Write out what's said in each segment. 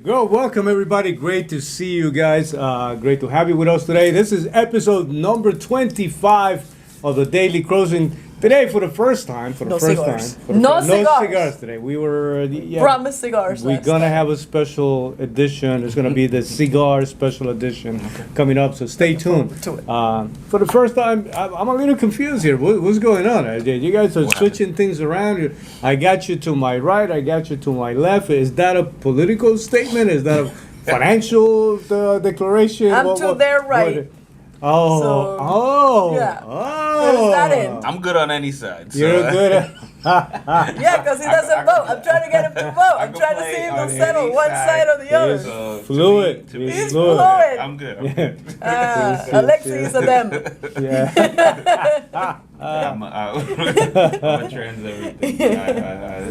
Go, welcome everybody. Great to see you guys. Great to have you with us today. This is episode number 25 of the Daily Closing. Today, for the first time, No cigars today. We were promised cigars. We're gonna have a special edition. It's gonna be the cigar special edition coming up. So stay tuned. For the first time, I'm a little confused here. What's going on? You guys are switching things around. I got you to my right. I got you to my left. Is that a political statement? Is that a financial declaration? I'm to their right. Yeah. Oh. That in? I'm good on any side. So. You're good at. Yeah, because he doesn't vote. I'm trying to get him to vote. I'm trying to see him to settle one side or the other. So, Fluid. He's fluid. I'm good. Alexi is a them. Yeah. I'm a trans everything. I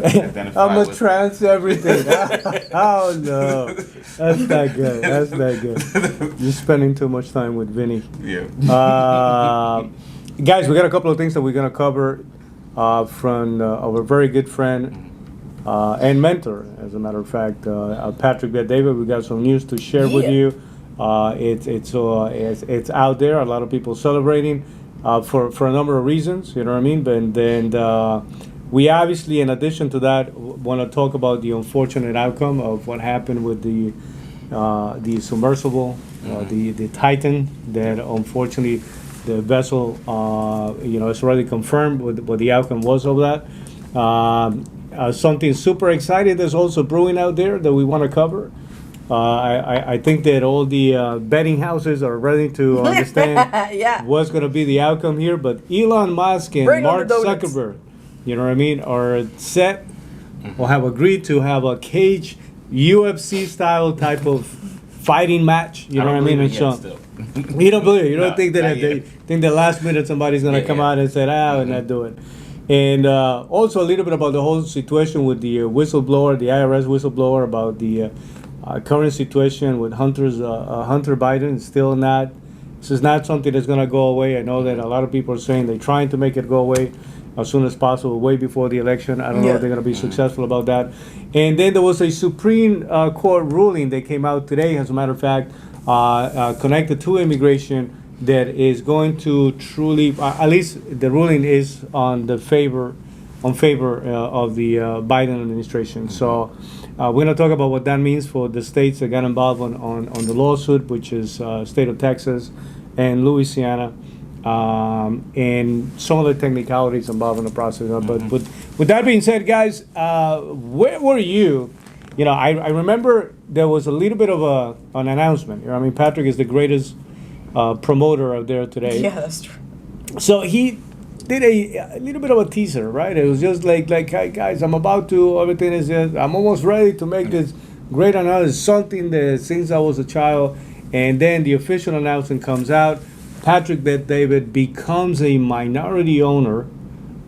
identify I'm a with trans everything. Oh no, that's not good. That's not good. You're spending too much time with Vinny. Yeah. Guys, we got a couple of things that we're gonna cover from our very good friend and mentor, as a matter of fact, Patrick Betdavid. We got some news to share with you. It's out there. A lot of people celebrating. For a number of reasons, you know what I mean? But then we obviously, in addition to that, want to talk about the unfortunate outcome of what happened with the Submersible, the Titan, that unfortunately the vessel, it's already confirmed what the outcome was of that. Something super exciting that's also brewing out there that we want to cover. I think that all the betting houses are ready to understand what's going to be the outcome here. But Elon Musk and Mark Zuckerberg, you know what I mean, are set or have agreed to have a cage UFC style type of fighting match. You know what I mean? And so you don't believe it. You don't think that they think that last minute somebody's going to come out and say, we're not doing it. And also a little bit about the whole situation with the whistleblower, the IRS whistleblower, about the current situation with Hunter Biden. Still not. This is not something that's going to go away. I know that a lot of people are saying they're trying to make it go away as soon as possible, way before the election. I don't know if they're going to be successful about that. And then there was a Supreme Court ruling that came out today, as a matter of fact, connected to immigration, that is going to truly, at least the ruling is on favor of the Biden administration. So we're going to talk about what that means for the states that got involved on the lawsuit, which is state of Texas and Louisiana, and some of the technicalities involved in the process. But with that being said, guys, where were you? You know, I remember there was a little bit of an announcement. You know, I mean, Patrick is the greatest promoter out there today. Yeah, that's true. So he did a little bit of a teaser, right? It was just like, hey guys, I'm about to, everything is just, I'm almost ready to make this great announcement, something that since I was a child. And then the official announcement comes out. Patrick Betdavid becomes a minority owner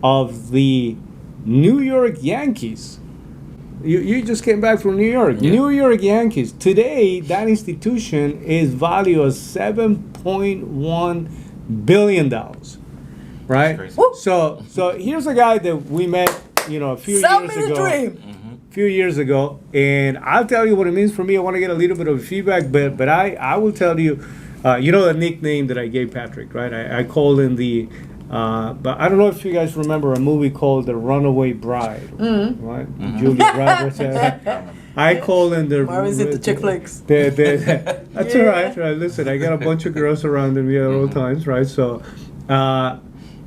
of the New York Yankees. You just came back from New York. Yeah. New York Yankees. Today, that institution is valued at $7.1 billion. Right? So here's a guy that we met, a few years ago. And I'll tell you what it means for me. I want to get a little bit of feedback, but I will tell you, the nickname that I gave Patrick, right? I called him but I don't know if you guys remember a movie called The Runaway Bride, right? Julia Roberts. I call him the. Marvin's into chick flicks. That's all right. Listen, I got a bunch of girls around me at all times, right? So,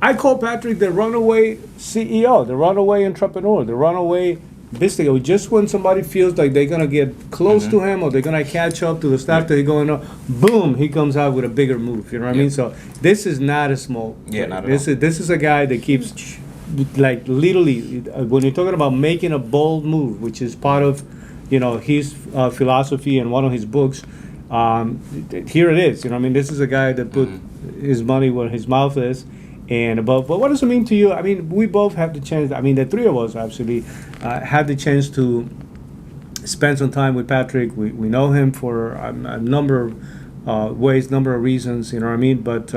I call Patrick the runaway CEO, the runaway entrepreneur, the runaway business. Just when somebody feels like they're gonna get close to him or they're gonna catch up to the stuff that he's going on, boom, he comes out with a bigger move. You know what I mean? So this is not a small. Not at all. This is a guy that keeps, like, literally, when you're talking about making a bold move, which is part of, his philosophy and one of his books. Here it is. You know what I mean? This is a guy that put his money where his mouth is. And but what does it mean to you? I mean, we both have the chance. I mean, the three of us actually had the chance to spend some time with Patrick. We know him for a number of ways, number of reasons. You know what I mean? But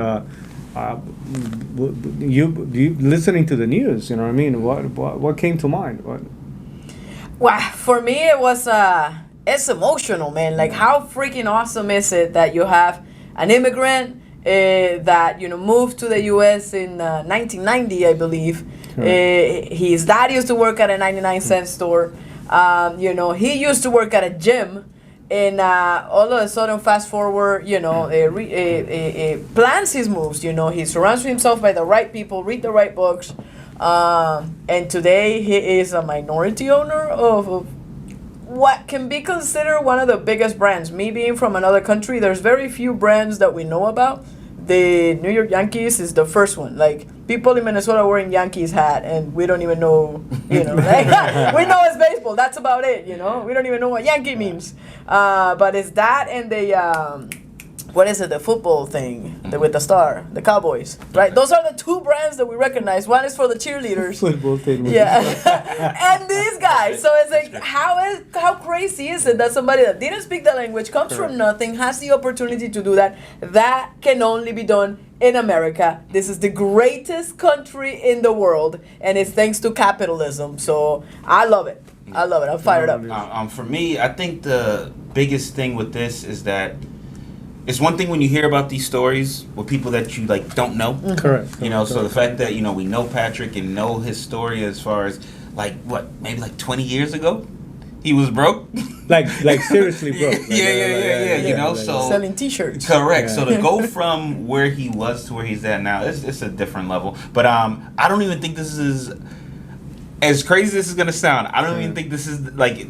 you listening to the news. You know what I mean? What came to mind? Well, for me, it was it's emotional, man. Like, how freaking awesome is it that you have an immigrant that moved to the U.S. in 1990, I believe. His dad used to work at a 99-cent store. He used to work at a gym. And all of a sudden, fast forward, plans his moves. He surrounds himself by the right people, read the right books. And today, he is a minority owner of what can be considered one of the biggest brands. Me being from another country, there's very few brands that we know about. The New York Yankees is the first one. Like, people in Minnesota are wearing Yankees hat, and we don't even know, we know it's baseball. That's about it, We don't even know what Yankee means. But it's that and the, what is it, the football thing with the star, the Cowboys, right? Those are the two brands that we recognize. One is for the cheerleaders. Football thing. Yeah. And these guys. So it's like, how crazy is it that somebody that didn't speak the language, comes from nothing, has the opportunity to do that? That can only be done in America. This is the greatest country in the world, and it's thanks to capitalism. So I love it. I'm fired up. For me, I think the biggest thing with this is that it's one thing when you hear about these stories with people that you don't know. Mm-hmm. Correct. So the fact that we know Patrick and know his story as far as maybe 20 years ago, he was broke. like seriously broke. Yeah. So selling T-shirts. Correct. Yeah. So to go from where he was to where he's at now, it's a different level. But I don't even think this is. As crazy as this is gonna sound, I don't even think this is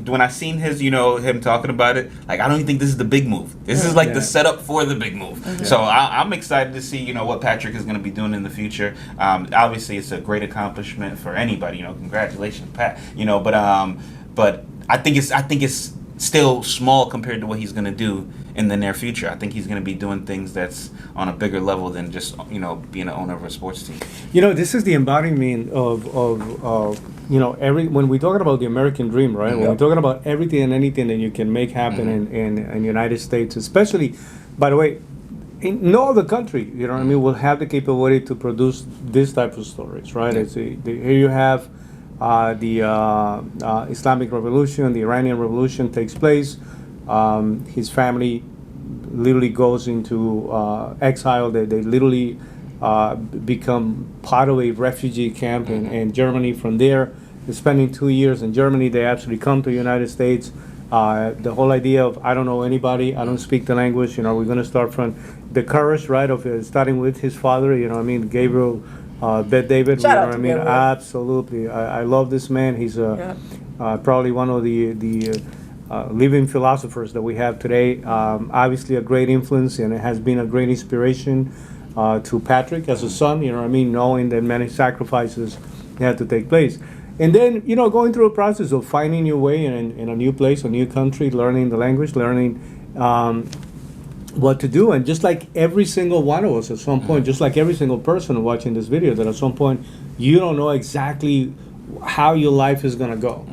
when I seen him talking about it. I don't even think this is the big move. This is the setup for the big move. Mm-hmm. So I'm excited to see what Patrick is gonna be doing in the future. Obviously, it's a great accomplishment for anybody. Congratulations, Pat. But I think it's still small compared to what he's gonna do in the near future. I think he's gonna be doing things that's on a bigger level than just being an owner of a sports team. This is the embodiment of when we're talking about the American dream, right? When we're talking about everything and anything that you can make happen in the United States, especially, by the way, in no other country, will have the capability to produce this type of stories, right? Here you have the Islamic Revolution, the Iranian Revolution takes place. His family literally goes into exile. They literally become part of a refugee camp in Germany. From there, they're spending 2 years in Germany. They actually come to the United States. The whole idea of, I don't know anybody, I don't speak the language, we're going to start from the courage, right, of starting with his father, Gabriel Betdavid. Shout out to Gabriel. Absolutely. I love this man. He's probably one of the living philosophers that we have today. Obviously a great influence, and it has been a great inspiration to Patrick as a son, knowing that many sacrifices had to take place. And then, going through a process of finding your way in a new place, a new country, learning the language, learning what to do. And just like every single one of us at some point, just like every single person watching this video, that at some point you don't know exactly how your life is going to go,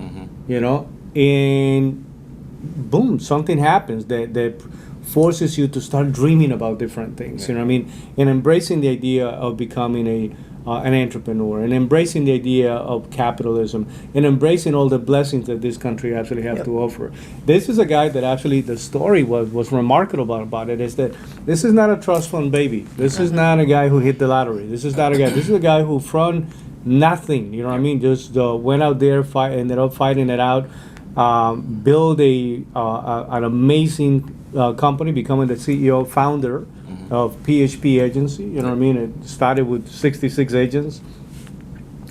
and boom, something happens that forces you to start dreaming about different things, and embracing the idea of becoming an entrepreneur, and embracing the idea of capitalism, and embracing all the blessings that this country actually has to offer. This is a guy that actually, the story was remarkable about it, is that this is not a trust fund baby. This is not a guy who hit the lottery. This is not a guy. This is a guy who from nothing, just went out there, ended up fighting it out, build an amazing company, becoming the CEO, founder of PHP agency. It started with 66 agents,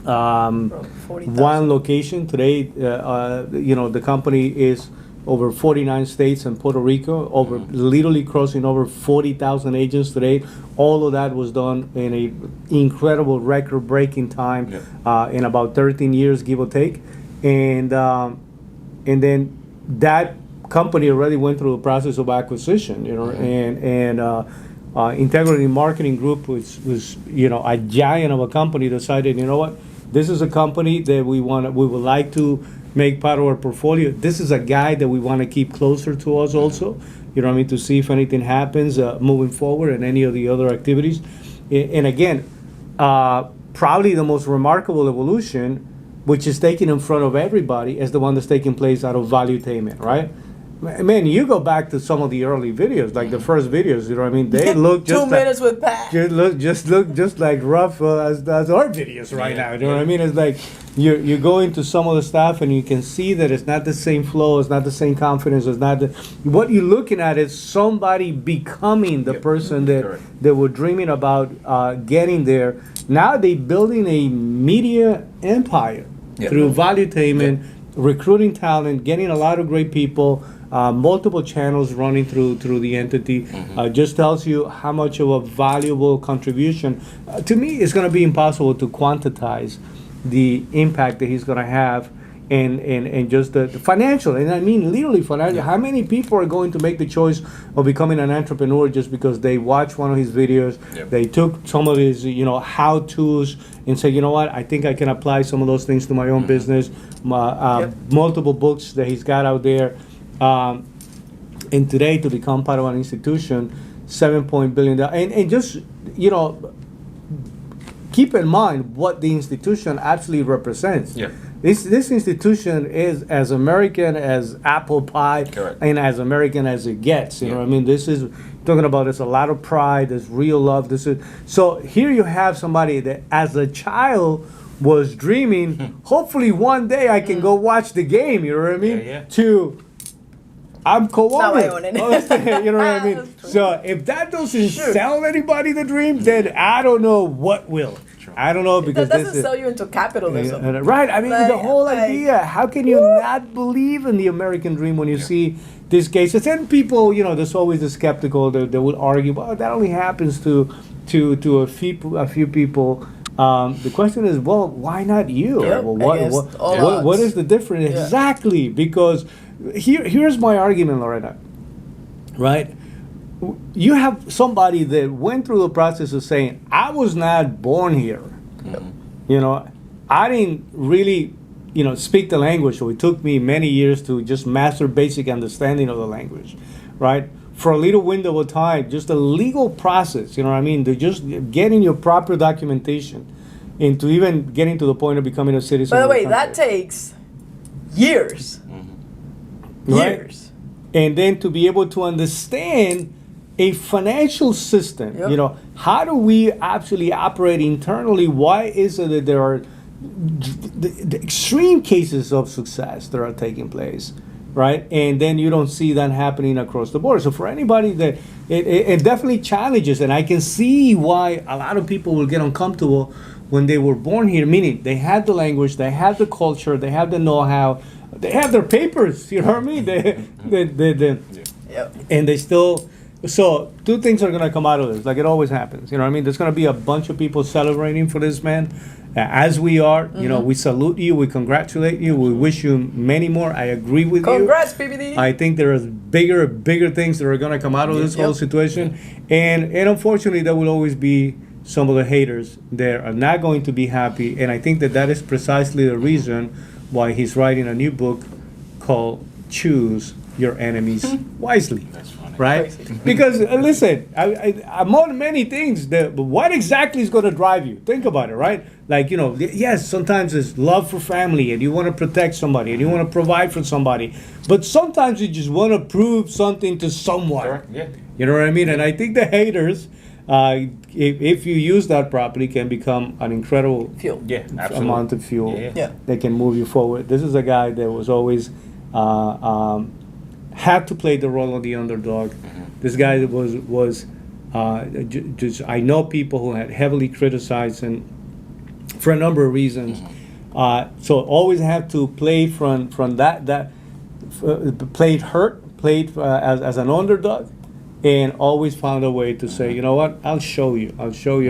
1 location. Today, the company is over 49 states and Puerto Rico, literally crossing over 40,000 agents today. All of that was done in an incredible record-breaking time, in about 13 years, give or take. And then that company already went through a process of acquisition, and Integrity Marketing Group, which was a giant of a company, decided, this is a company that we would like to make part of our portfolio. This is a guy that we want to keep closer to us also, to see if anything happens moving forward and any of the other activities. And again, probably the most remarkable evolution, which is taken in front of everybody, is the one that's taking place out of Valuetainment, right? Man, you go back to some of the early videos, like the first videos. You know what I mean? They look just 2 minutes with Pat. look just like rough as our videos right now. You know what I mean? It's like you go into some of the stuff and you can see that it's not the same flow, it's not the same confidence, it's not the. What you're looking at is somebody becoming the person that they were dreaming about getting there. Now they building a media empire through valuetainment, recruiting talent, getting a lot of great people. Multiple channels running through the entity just tells you how much of a valuable contribution. To me, it's going to be impossible to quantize the impact that he's going to have and just the financial, and I mean literally financial. How many people are going to make the choice of becoming an entrepreneur just because they watched one of his videos, they took some of his how-tos and say, you know what, I think I can apply some of those things to my own business. Multiple books that he's got out there. And today to become part of an institution, $7 billion, and just keep in mind what the institution actually represents. This institution is as American as apple pie, and as American as it gets. You know what I mean? This is talking about. There's a lot of pride. There's real love. So here you have somebody that as a child was dreaming. Hopefully one day I can go watch the game. You know what I mean? To I'm co-owning. You know what I mean? So if that doesn't sell anybody the dream, then I don't know what will. I don't know, because that doesn't sell you into capitalism. Right. I mean, the whole idea. How can you not believe in the American dream when you see these cases? And people, there's always the skeptical that will argue, well, that only happens to a few people. The question is, well, why not you? Well, what is the difference? Yeah. Exactly, because here's my argument, Lorena. Right? You have somebody that went through the process of saying, I was not born here. I didn't really, speak the language, so it took me many years to just master basic understanding of the language, right? For a little window of time, just a legal process, you know what I mean? To just getting your proper documentation into even getting to the point of becoming a citizen. By the way, that takes years. Right? Years. And then to be able to understand a financial system, how do we actually operate internally? Why is it that there are the extreme cases of success that are taking place, right? And then you don't see that happening across the board. So for anybody that it definitely challenges, and I can see why a lot of people will get uncomfortable when they were born here, meaning they had the language, they had the culture, they have the know-how, they have their papers, you know what I mean? And they still. So two things are going to come out of this, like it always happens. You know what I mean? There's going to be a bunch of people celebrating for this man, as we are. We salute you, we congratulate you, we wish you many more. I agree with you. Congrats, PBD. I think there is bigger things that are going to come out of this whole situation. And unfortunately, there will always be some of the haters that are not going to be happy. And I think that is precisely the reason why he's writing a new book called Choose Your Enemies Wisely. That's funny. Right? Because, listen, among many things, but what exactly is going to drive you? Think about it, right? Like, yes, sometimes it's love for family, and you want to protect somebody, and you want to provide for somebody. But sometimes you just want to prove something to someone. Sure. Yeah. You know what I mean? And I think the haters, if you use that properly, can become an incredible fuel. Amount of fuel that can move you forward. This is a guy that was always had to play the role of the underdog. This guy that was just I know people who had heavily criticized him for a number of reasons. So always have to play from that played hurt, played as an underdog, and always found a way to say, you know what, I'll show you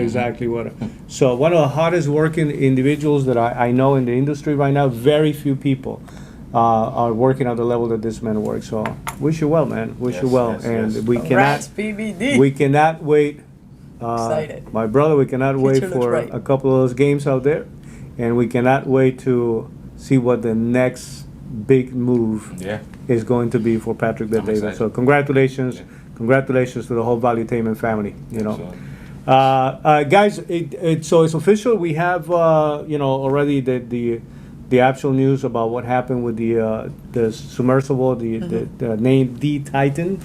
exactly what. So one of the hardest working individuals that I know in the industry right now. Very few people are working at the level that this man works. So wish you well, man. Wish you well. We Congrats, PBD. We cannot wait. Excited. My brother, we cannot wait for a couple of those games out there, and we cannot wait to see what the next big move is going to be for Patrick Bet-David. So congratulations. Congratulations to the whole Valuetainment family. Guys, so it's official. We have already the the actual news about what happened with the submersible, the name the Titan.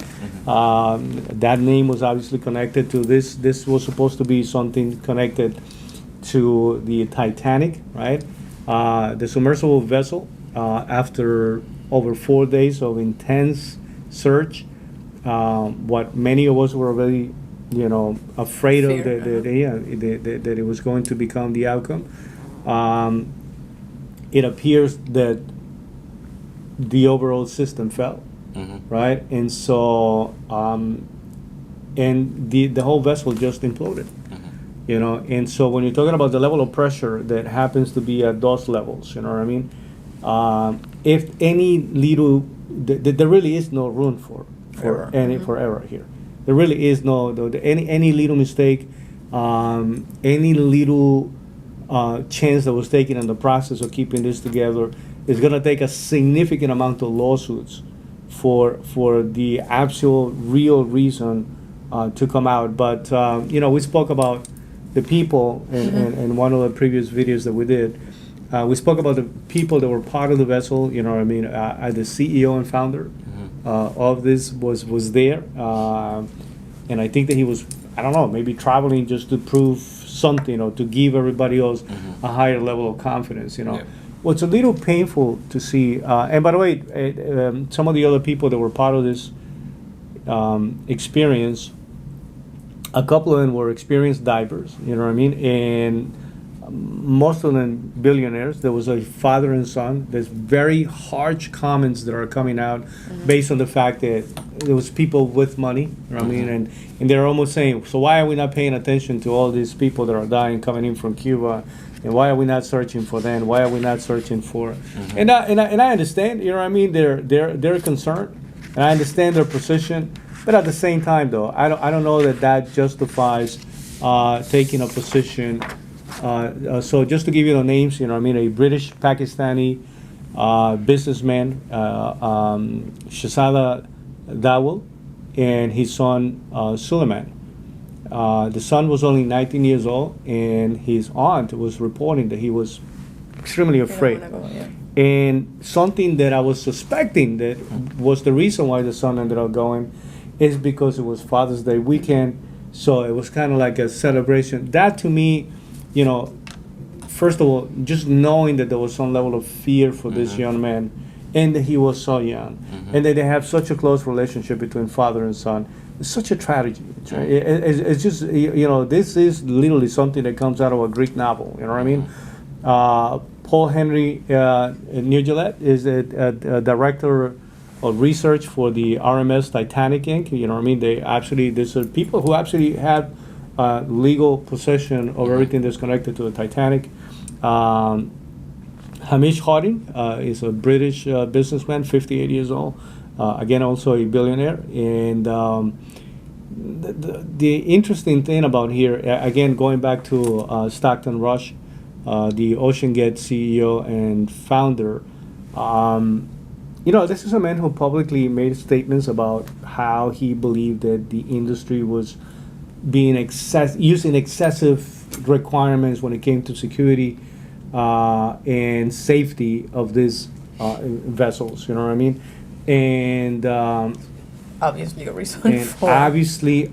That name was obviously connected to this. This was supposed to be something connected to the Titanic, right? The submersible vessel, after over 4 days of intense search, what many of us were already, afraid of, that it was going to become the outcome. It appears that the overall system fell, right? And so, and the whole vessel just imploded. And so when you're talking about the level of pressure that happens to be at those levels, you know what I mean? If any little, there really is no room for error here. There really is any little mistake, any little chance that was taken in the process of keeping this together is going to take a significant amount of lawsuits for the actual real reason to come out. But we spoke about the people in one of the previous videos that we did. We spoke about the people that were part of the vessel. You know what I mean? The CEO and founder of this was there, and I think that he was, I don't know, maybe traveling just to prove something or to give everybody else a higher level of confidence. Well, it's a little painful to see. And by the way, some of the other people that were part of this experience, a couple of them were experienced divers, you know what I mean? And most of them billionaires. There was a father and son. There's very harsh comments that are coming out based on the fact that there was people with money, you know what I mean? And they're almost saying, so why are we not paying attention to all these people that are dying coming in from Cuba? And why are we not searching for them? Why are we not searching for? And I understand, you know what I mean? They're concerned, and I understand their position. But at the same time, though, I don't know that justifies taking a position. So just to give you the names, you know what I mean? A British Pakistani businessman, Shahzada Dawal, and his son Suleiman. The son was only 19 years old, and his aunt was reporting that he was extremely afraid. And something that I was suspecting that was the reason why the son ended up going is because it was Father's Day weekend, so it was kind of like a celebration. That to me, first of all, just knowing that there was some level of fear for this young man, and that he was so young, and that they have such a close relationship between father and son, it's such a tragedy. It's just, this is literally something that comes out of a Greek novel, you know what I mean? Paul Henry Nugent is a director of research for the RMS Titanic Inc. You know what I mean? There's people who actually have legal possession of everything that's connected to the Titanic. Hamish Harding is a British businessman, 58 years old. Again, also a billionaire. And the interesting thing about here, again, going back to Stockton Rush, the OceanGate CEO and founder, this is a man who publicly made statements about how he believed that the industry was being using excessive requirements when it came to security and safety of these vessels. You know what I mean? And obviously a reason for. Obviously,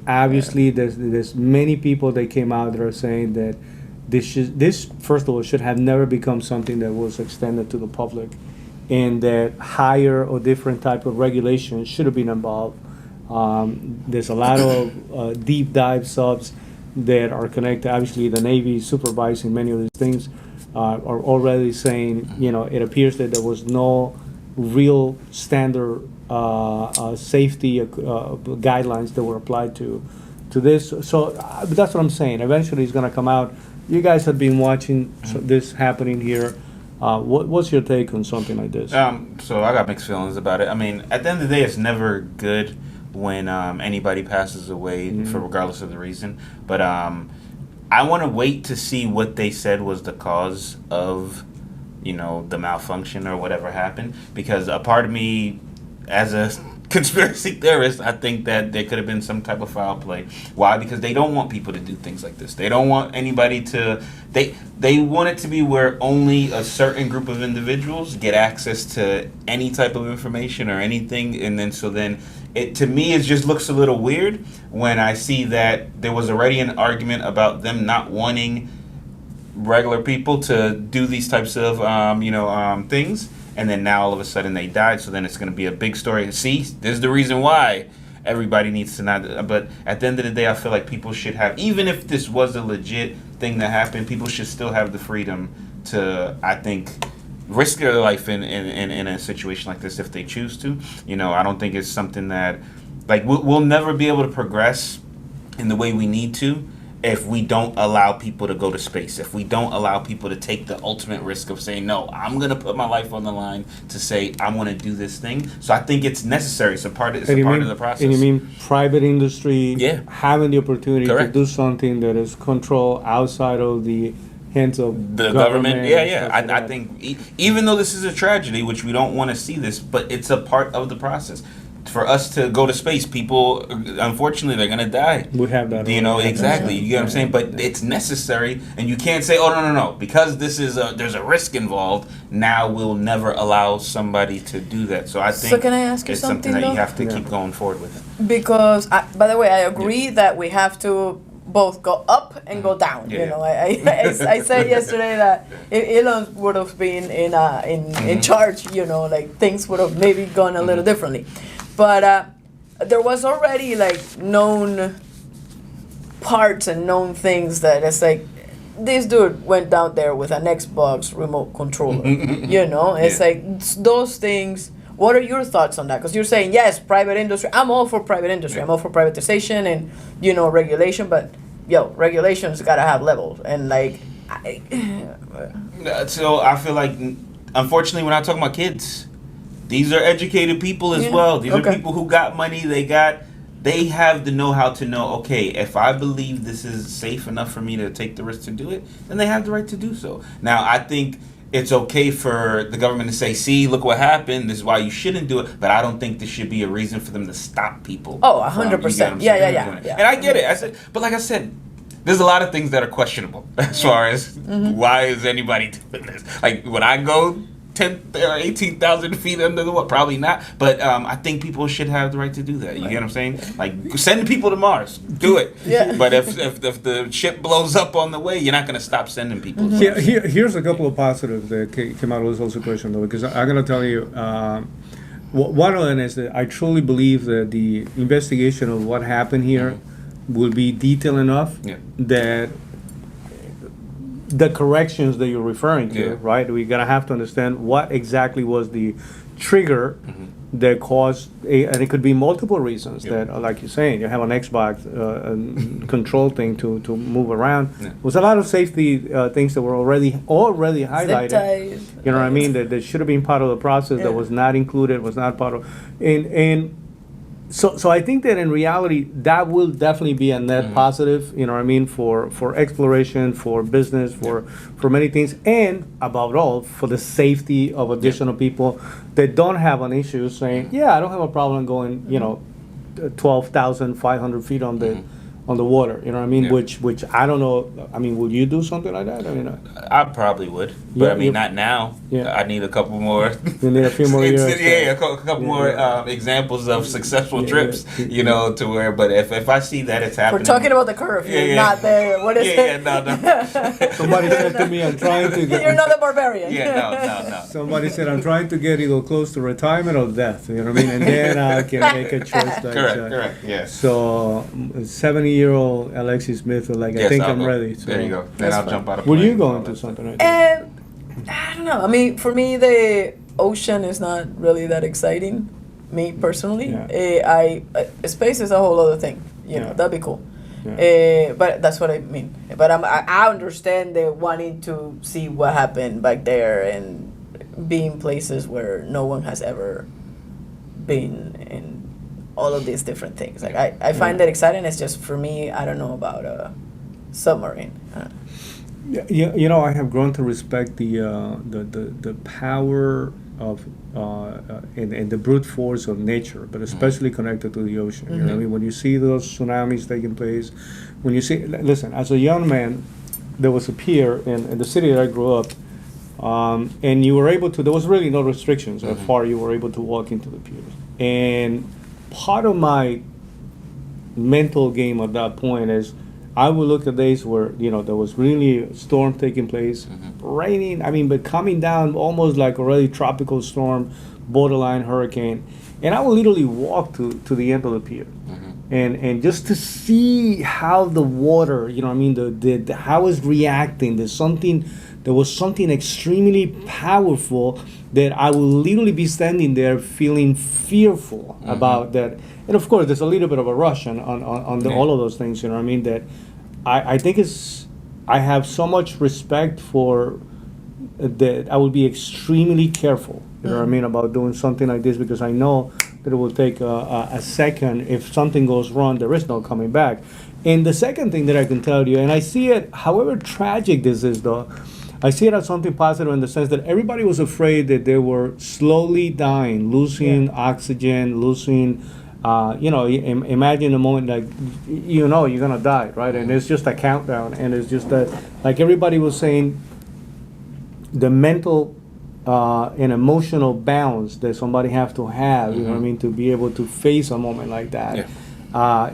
there's many people that came out that are saying that this first of all should have never become something that was extended to the public, and that higher or different type of regulations should have been involved. There's a lot of deep dive subs that are connected. Obviously, the Navy supervising many of these things are already saying, it appears that there was no real standard safety guidelines that were applied to this. So that's what I'm saying. Eventually, it's going to come out. You guys have been watching this happening here. What's your take on something like this? So I got mixed feelings about it. I mean, at the end of the day, it's never good when anybody passes away, for regardless of the reason. But I want to wait to see what they said was the cause of, the malfunction or whatever happened, because a part of me, as a conspiracy theorist, I think that there could have been some type of foul play. Why? Because they don't want people to do things like this. They don't want anybody to. They want it to be where only a certain group of individuals get access to any type of information or anything, and then it, to me, it just looks a little weird when I see that there was already an argument about them not wanting regular people to do these types of things, and then now all of a sudden they died. So then it's going to be a big story. See, this is the reason why everybody needs to not. But at the end of the day, I feel like people should have, even if this was a legit thing that happened, people should still have the freedom to, I think, risk their life in a situation like this if they choose to. I don't think it's something that, like, we'll never be able to progress in the way we need to if we don't allow people to go to space, if we don't allow people to take the ultimate risk of saying, no, I'm going to put my life on the line to say I'm going to do this thing. So I think it's necessary. It's a part of the process. And you mean private industry having the opportunity Correct. to do something that is controlled outside of the hands of the government? Yeah. I think even though this is a tragedy, which we don't want to see this, but it's a part of the process. For us to go to space, people, unfortunately, they're gonna die. We have that. Exactly. You get what I'm saying? But it's necessary, and you can't say, "Oh, no," because this is there's a risk involved. Now we'll never allow somebody to do that. So I think. So can I ask you it's something that though? you have to keep going forward with. Because, by the way, I agree that we have to both go up and go down. Yeah. I said yesterday that if Elon would have been in charge, like things would have maybe gone a little differently. But there was already like known parts and known things that it's like this dude went down there with an Xbox remote controller. It's like those things. What are your thoughts on that? Because you're saying yes, private industry. I'm all for private industry. I'm all for privatization and regulation. But regulations gotta have levels and like. So I feel like, unfortunately, we're not talking about kids. These are educated people as well. These are people who got money. They have the know-how to know, okay, if I believe this is safe enough for me to take the risk to do it, then they have the right to do so. Now, I think it's okay for the government to say, see, look what happened. This is why you shouldn't do it. But I don't think this should be a reason for them to stop people. Oh, 100%. Yeah. And I get it. But like I said, there's a lot of things that are questionable as far as why is anybody doing this. Like, when I go 10 or 18,000 feet under the water, probably not. But I think people should have the right to do that. You get what I'm saying? Like, send people to Mars. Do it. Yeah. But if the ship blows up on the way, you're not going to stop sending people. Here's a couple of positives that came out of this whole situation, though, because I'm going to tell you, one of them is that I truly believe that the investigation of what happened here will be detailed enough that the corrections that you're referring to, right? We're gonna have to understand what exactly was the trigger that caused, and it could be multiple reasons that, like you're saying, you have an Xbox control thing to move around. There was a lot of safety things that were already highlighted. You know what I mean? That should have been part of the process that was not included, was not part of, and. So I think that in reality, that will definitely be a net positive, you know what I mean, for exploration, for business, for many things, and above all, for the safety of additional people that don't have an issue saying, I don't have a problem going, 12,500 feet on the water, you know what I mean? Which I don't know. I mean, would you do something like that? I mean, I probably would, but I mean, not now. I need a couple more. You need a few more years. A couple more examples of successful trips, to where. But if I see that it's happening, we're talking about the curve. You're not there. What is it? No. Somebody said to me, "I'm trying to get." You're not a barbarian. No. Somebody said, "I'm trying to get either close to retirement or death." You know what I mean? And then I can make a choice. Correct. Yes. So 70-year-old Alexi Smith was like, I think I'm ready. So there you go. Then I'll jump out of Would plane you go into something like that? I don't know. I mean, for me, the ocean is not really that exciting. Me personally, space is a whole other thing. That'd be cool. But that's what I mean. But I understand the wanting to see what happened back there and being places where no one has ever been in. All of these different things. Like I find that exciting. It's just for me, I don't know about a submarine. I have grown to respect the power in the brute force of nature, but especially connected to the ocean. You know what I mean? When you see those tsunamis taking place, when you see, listen, as a young man, there was a pier in the city that I grew up, and you were able to, there was really no restrictions how far you were able to walk into the piers. And part of my mental game at that point is I would look at days where, there was really a storm taking place, raining, but coming down almost like a really tropical storm, borderline hurricane. And I would literally walk to the end of the pier. And just to see how the water, how it's reacting. There was something extremely powerful that I will literally be standing there feeling fearful about that. And of course, there's a little bit of a rush on all of those things, that I think I have so much respect for that I will be extremely careful, about doing something like this, because I know that it will take a second. If something goes wrong, there is no coming back. And the second thing that I can tell you, and I see it, however tragic this is though, I see it as something positive in the sense that everybody was afraid that they were slowly dying, losing oxygen, losing, imagine a moment like, you're going to die, right? And it's just a countdown. And it's just that, like everybody was saying, the mental and emotional balance that somebody have to have, to be able to face a moment like that.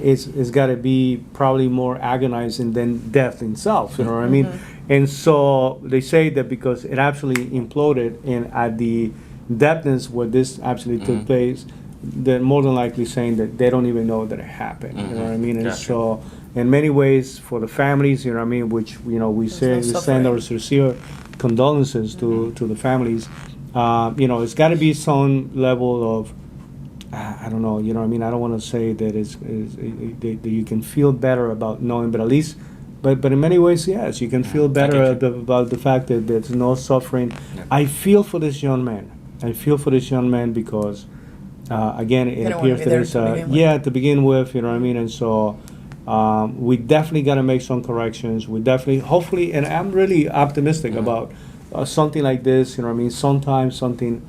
It's got to be probably more agonizing than death itself, And so they say that because it actually imploded at the depths where this actually took place, they're more than likely saying that they don't even know that it happened. You know what I mean? And so, in many ways, for the families, which we send our sincere condolences to the families. It's got to be some level of, I don't know. I don't want to say that that you can feel better about knowing, but at least. But in many ways, yes, you can feel better about the fact that there's no suffering. Yeah. I feel for this young man. Because, again, it appears that it's to begin with, and so we definitely got to make some corrections. We definitely, hopefully, and I'm really optimistic about something like this. Sometimes something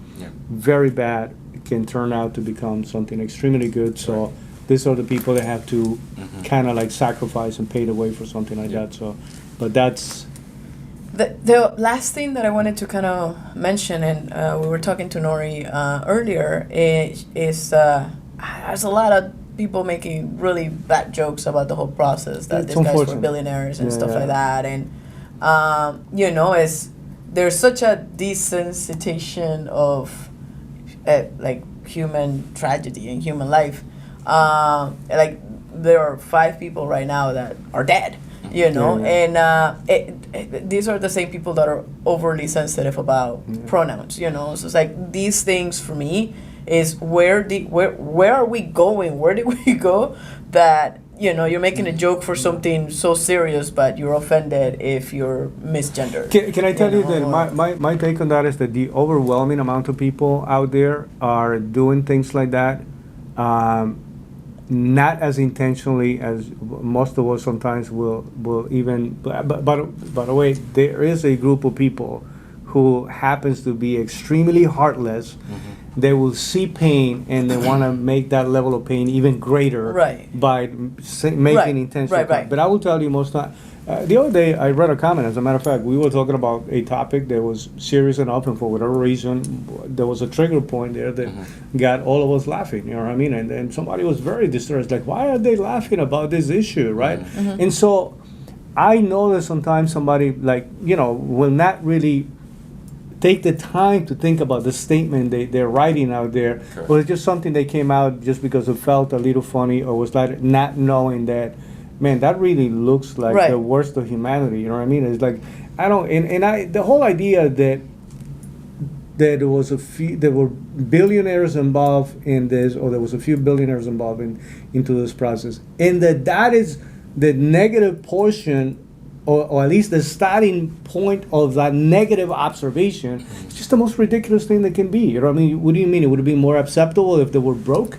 very bad can turn out to become something extremely good. So. These are the people that have to kind of like sacrifice and pay the way for something like that. So, but that's the last thing that I wanted to kind of mention, and we were talking to Nori earlier, is there's a lot of people making really bad jokes about the whole process, that these guys were billionaires and stuff like that, and there's such a desensitization of like human tragedy and human life. Like there are 5 people right now that are dead, and these are the same people that are overly sensitive about pronouns, So it's like these things for me is where are we going? Where did we go? That you're making a joke for something so serious, but you're offended if you're misgendered. Can I tell you that my take on that is that the overwhelming amount of people out there are doing things like that. Not as intentionally as most of us sometimes will even, but by the way, there is a group of people who happens to be extremely heartless. They will see pain and they want to make that level of pain even greater by making intentional. But I will tell you most time. The other day, I read a comment. As a matter of fact, we were talking about a topic that was serious enough, and for whatever reason, there was a trigger point there that got all of us laughing. You know what I mean? And then somebody was very distressed, like, why are they laughing about this issue, right? And so, I know that sometimes somebody, will not really take the time to think about the statement they're writing out there, or it's just something that came out just because it felt a little funny, or was like not knowing that. Man, that really looks like the worst of humanity. You know what I mean? It's like the whole idea that there was there were billionaires involved in this, or there was a few billionaires involved into this process, and that is the negative portion, or at least the starting point of that negative observation. It's just the most ridiculous thing that can be. You know what I mean? What do you mean? It would have been more acceptable if they were broke,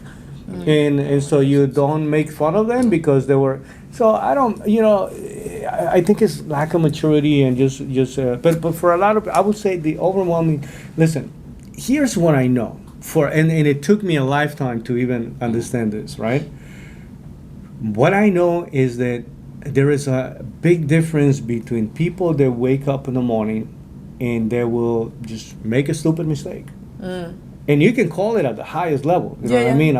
and so you don't make fun of them because they were. So I don't, I think it's lack of maturity and just. But for a lot of, I would say the overwhelming. Listen, here's what I know and it took me a lifetime to even understand this, right? What I know is that there is a big difference between people that wake up in the morning and they will just make a stupid mistake. And you can call it at the highest level. You know what I mean?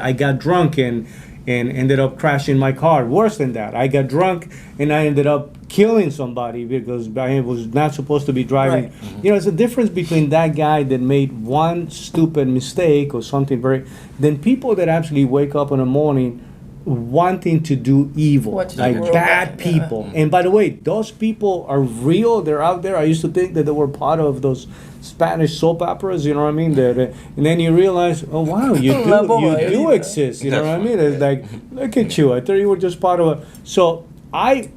I got drunk and ended up crashing my car. Worse than that, I got drunk and I ended up killing somebody because I was not supposed to be driving. Right. It's a difference between that guy that made one stupid mistake or something than people that actually wake up in the morning wanting to do evil, like bad people. And by the way, those people are real. They're out there. I used to think that they were part of those Spanish soap operas, you know what I mean? And then you realize, oh wow, you do exist, you know what I mean? It's like, look at you. I thought you were just part of it. So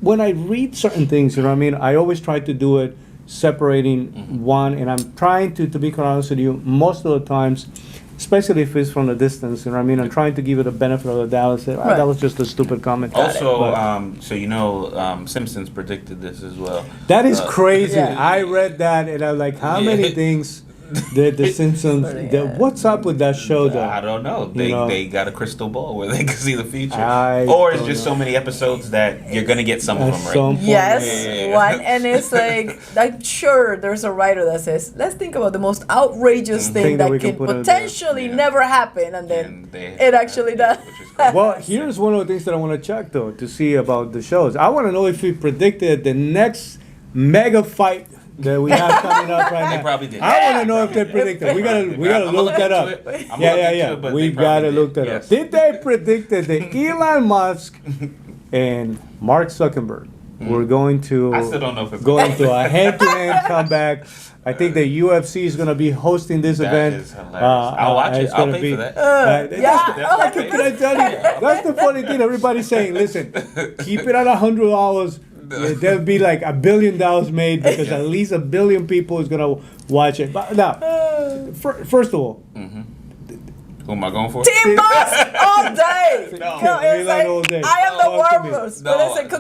when I read certain things, you know what I mean, I always try to do it separating one, and I'm trying to be quite honest with you, most of the times, especially if it's from a distance, you know what I mean? I'm trying to give it the benefit of the doubt and say, that was just a stupid comment. Also, Simpsons predicted this as well. That is crazy. I read that and I'm like, how many things did the Simpsons, what's up with that show though? I don't know. They got a crystal ball where they can see the future. Or it's just so many episodes that you're going to get some of them right. Yes, one. And it's like, I'm sure there's a writer that says, let's think about the most outrageous thing that can potentially never happen. And then it actually does. Well, here's one of the things that I want to check though, to see about the shows. I want to know if we predicted the next mega fight that we have coming up right now. They probably did. I want to know if they predicted. We gotta look that up. Yeah. We gotta look that up. Did they predict that Elon Musk and Mark Zuckerberg were going to I still don't know if it's to a head-to-head comeback? I think the UFC is going to be hosting this event. Is hilarious. I'll watch it. I'll pay for that. Can I tell you? That's the funny thing. Everybody's saying, listen, keep it at $100. There'll be like $1 billion made because at least 1 billion people is gonna watch it. But now, first of all, who am I going for? Team Musk all day. No, it's like, all day. I am the walrus. But it's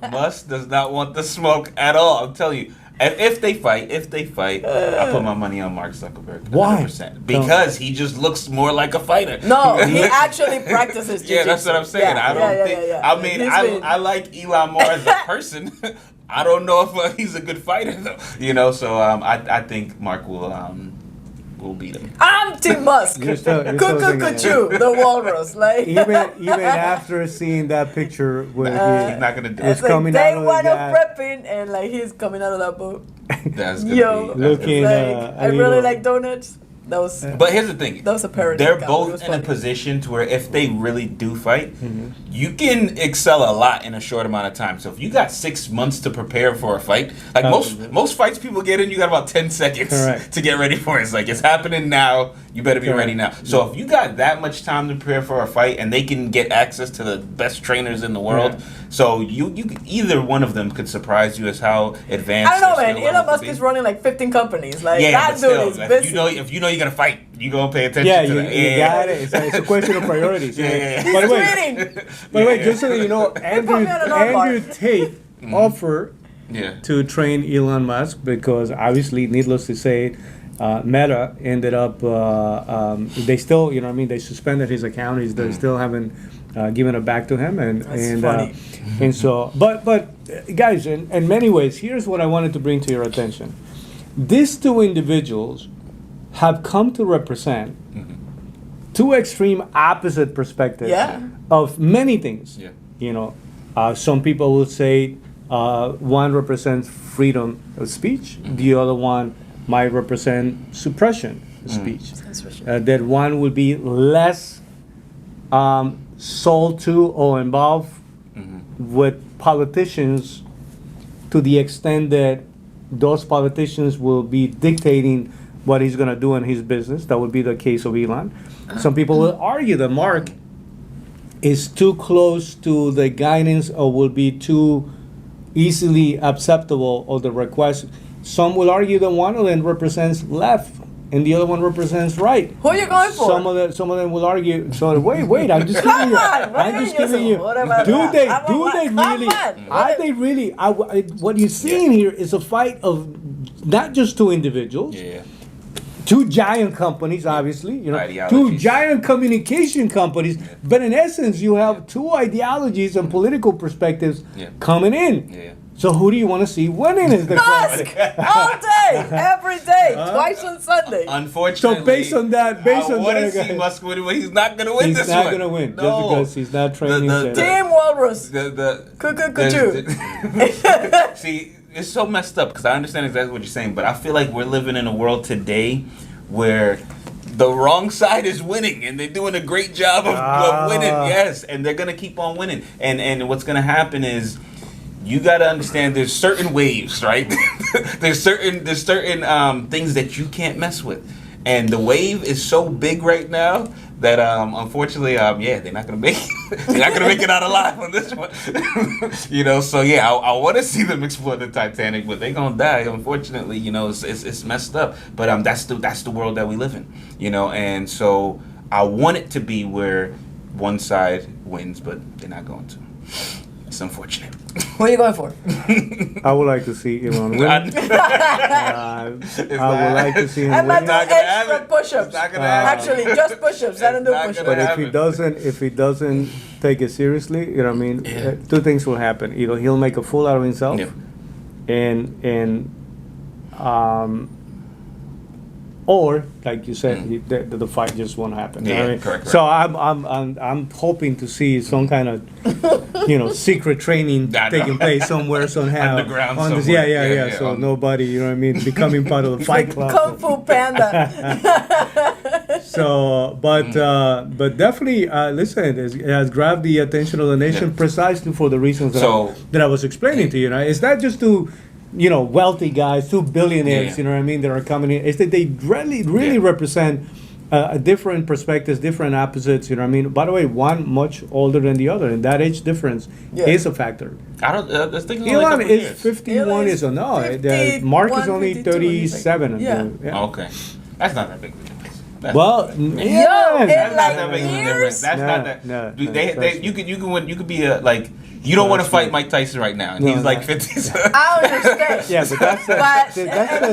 a Musk does not want the smoke at all. I'm telling you. If they fight, I put my money on Mark Zuckerberg. 100%. Why? Because he just looks more like a fighter. No, he actually practices jiu-jitsu. Yeah, that's what I'm saying. I don't think. I mean, I like Elon more as a person. I don't know if he's a good fighter though. So I think Mark will beat him. I'm Team Musk. The walrus. Like even after seeing that picture where he's not gonna do it. It's coming like day one of prepping and like he's coming out of that boat. That's gonna be looking. I really like donuts. But here's the thing. That was a parody. They're both in a position to where if they really do fight, you can excel a lot in a short amount of time. So if you got 6 months to prepare for a fight, like most fights people get in, you got about 10 seconds to get ready for it. It's like, it's happening now. You better be ready now. So if you got that much time to prepare for a fight and they can get access to the best trainers in the world, so you either one of them could surprise you as how advanced. I don't know, man. Elon Musk is running like 15 companies. Like that dude is busy. If you know you're gonna fight, you gonna pay attention to that. You got it. It's a question of priorities. By the way, just so you know, Andrew Tate offered to train Elon Musk because obviously, needless to say, Meta ended up. They still, they suspended his account. They still haven't given it back to him, and funny. And so, but guys, in many ways, here's what I wanted to bring to your attention. These two individuals have come to represent two extreme opposite perspectives of many things. Some people will say one represents freedom of speech, the other one might represent suppression of speech. That one would be less sold to or involved with politicians to the extent that those politicians will be dictating what he's going to do in his business. That would be the case of Elon. Some people will argue that Mark is too close to the guidance or will be too easily acceptable of the request. Some will argue that one of them represents left and the other one represents right. Who are you going for? Some of them will argue. So wait, I'm just giving you. I'm just giving you. Do they really? Are they really? What you're seeing here is a fight of not just two individuals. Yeah. Two giant companies, obviously, two Ideologies. giant communication companies, but in essence, you have two ideologies and political perspectives coming in. Yeah. So who do you want to see winning is the question. Musk all day, every day, twice on Sunday. Unfortunately, So based on that, I want to see Musk win, but he's not going to win this one. He's not going to win just because he's not training. Team Walrus. See, it's so messed up because I understand exactly what you're saying, but I feel like we're living in a world today where the wrong side is winning, and they're doing a great job of winning. Yes, and they're gonna keep on winning. And what's gonna happen is, you gotta understand there's certain waves, right? there's certain things that you can't mess with, and the wave is so big right now that unfortunately, they're not gonna make it. They're not gonna make it out alive on this one. So I want to see them explore the Titanic, but they're gonna die. Unfortunately, it's messed up. But that's the world that we live in. And so I want it to be where one side wins, but they're not going to. It's unfortunate. What are you going for? I would like to see Elon win. I would like to see him I'm win. not doing extra push-ups. Not gonna happen. Actually, just push-ups. I don't do It's not push-ups. But gonna if he doesn't take it seriously, two things will happen. Either he'll make a fool out of himself, and or like you said, the fight just won't happen. Yeah, correct. So I'm hoping to see some kind of secret training taking place somewhere somehow. Underground on this, somewhere. yeah. So nobody, becoming part of the Fight Club. Kung Fu Panda. So, but definitely, listen, it has grabbed the attention of the nation precisely for the reasons that I was explaining to you. It's not just to wealthy guys, two billionaires, that are coming in. It's that they really represent different perspectives, different opposites, By the way, one much older than the other, and that age difference is a factor. I think Elon is 51 years old. No, Mark is only 37. Okay. That's not that big of a difference. That's not that big of a difference. That's No, not that. no, You could win. You could be you don't want to fight Mike Tyson right now, and he's like 50. I understand. Yeah, but that's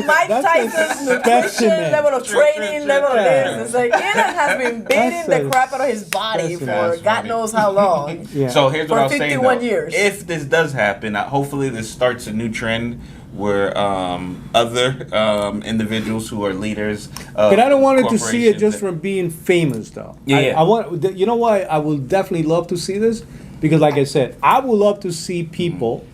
Mike Tyson's nutrition level of training, level of this. It's like Elon has been beating the crap out of his body for God knows how long. So here's what I was saying. 51 years. If this does happen, hopefully this starts a new trend where other individuals who are leaders. But I don't want it to see it just from being famous, though. I want. You know why? I will definitely love to see this. Because, like I said, I would love to see people,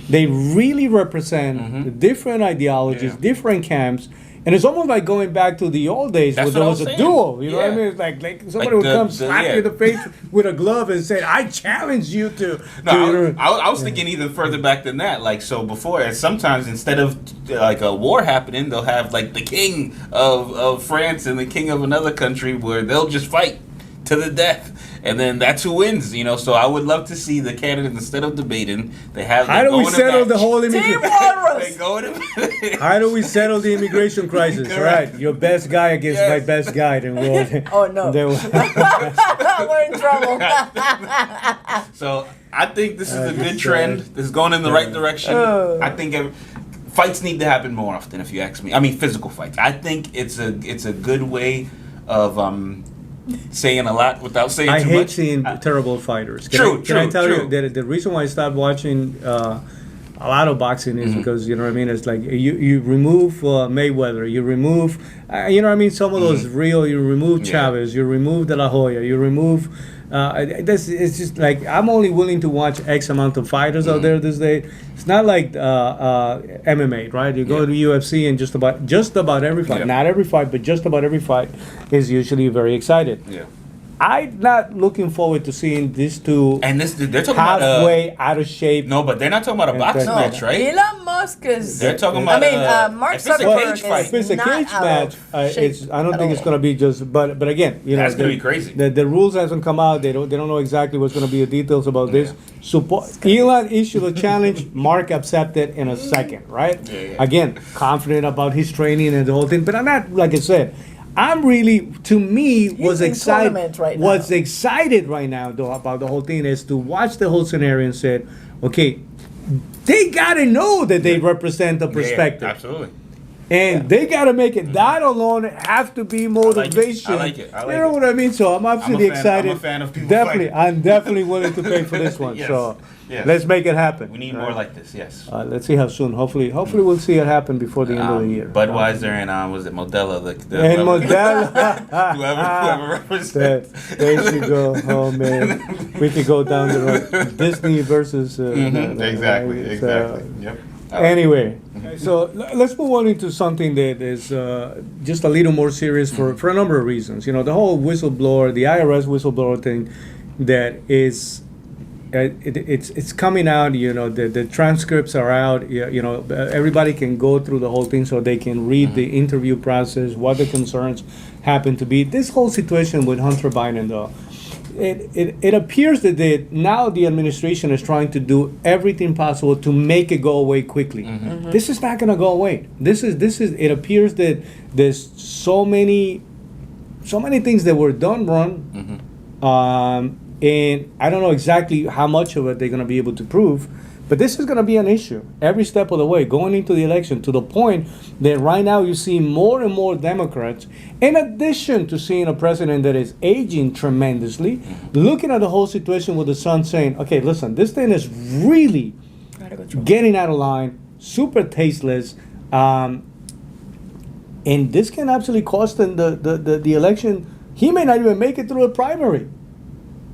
they really represent different ideologies, different camps, and it's almost like going back to the old days where there was a duel. You know what I mean? It's like somebody would come slap you in the face with a glove and say, "I challenge you to." I was thinking even further back than that. Like, so before, sometimes instead of like a war happening, they'll have like the king of France and the king of another country where they'll just fight to the death. And then that's who wins, So I would love to see the candidates, instead of debating, they have. How do we settle the whole immigration? How do we settle the immigration crisis? Right, your best guy against my best guy, then we'll. Oh no, we're in trouble. So I think this is a good trend. This is going in the right direction. I think fights need to happen more often, if you ask me. I mean, physical fights. I think it's a good way of saying a lot without saying too much. I hate seeing terrible fighters. Can I tell you that the reason why I stopped watching a lot of boxing is because, it's like you remove Mayweather, you remove, some of those you remove Chavez, you remove De La Hoya, you remove, it's just like, I'm only willing to watch X amount of fighters out there this day. It's not like MMA, right? You go to UFC and just about every fight, not every fight, but just about every fight is usually very excited. Yeah. I'm not looking forward to seeing these two they're talking halfway out of shape. No, but they're not talking about a boxing match, right? Elon Musk is. They're talking about. Mark Zuckerberg Zuckerberg If it's a cage match, I don't think it's going to be just. But again, that's going to be crazy. The rules hasn't come out. They don't know exactly what's going to be the details about this. Elon issued a challenge. Mark accepted in a second, right? Again, confident about his training and the whole thing. But I'm not, like I said. I'm really, to me, was excited right now though about the whole thing is to watch the whole scenario and said, okay, they gotta know that they represent the perspective. Absolutely. And they got to make it. That alone have to be motivation. I like it. You know what I mean? So I'm absolutely excited. I'm a fan of people Definitely, fighting. I'm definitely willing to pay for this one. Yes. So Yes. let's make it happen. We need more like this. Yes. Let's see how soon. Hopefully we'll see it happen before the end of the year. Budweiser and was it Modelo? And Modelo. whoever represents. There you go. Oh man, we could go down the road. Disney versus. Exactly. Right? Exactly. Yep. Anyway, so let's move on into something that is just a little more serious for a number of reasons. You know, the whole whistleblower, the IRS whistleblower thing, that is. It's coming out, you know, the transcripts are out, you know, everybody can go through the whole thing so they can read the interview process, what the concerns happen to be. This whole situation with Hunter Biden, though, it appears that now the administration is trying to do everything possible to make it go away quickly. This is not going to go away. It appears that there's so many things that were done wrong. And I don't know exactly how much of it they're going to be able to prove, but this is going to be an issue every step of the way going into the election, to the point that right now you see more and more Democrats, in addition to seeing a president that is aging tremendously, looking at the whole situation with the son saying, okay, listen, this thing is really getting out of line, super tasteless, and this can absolutely cost him the election. He may not even make it through a primary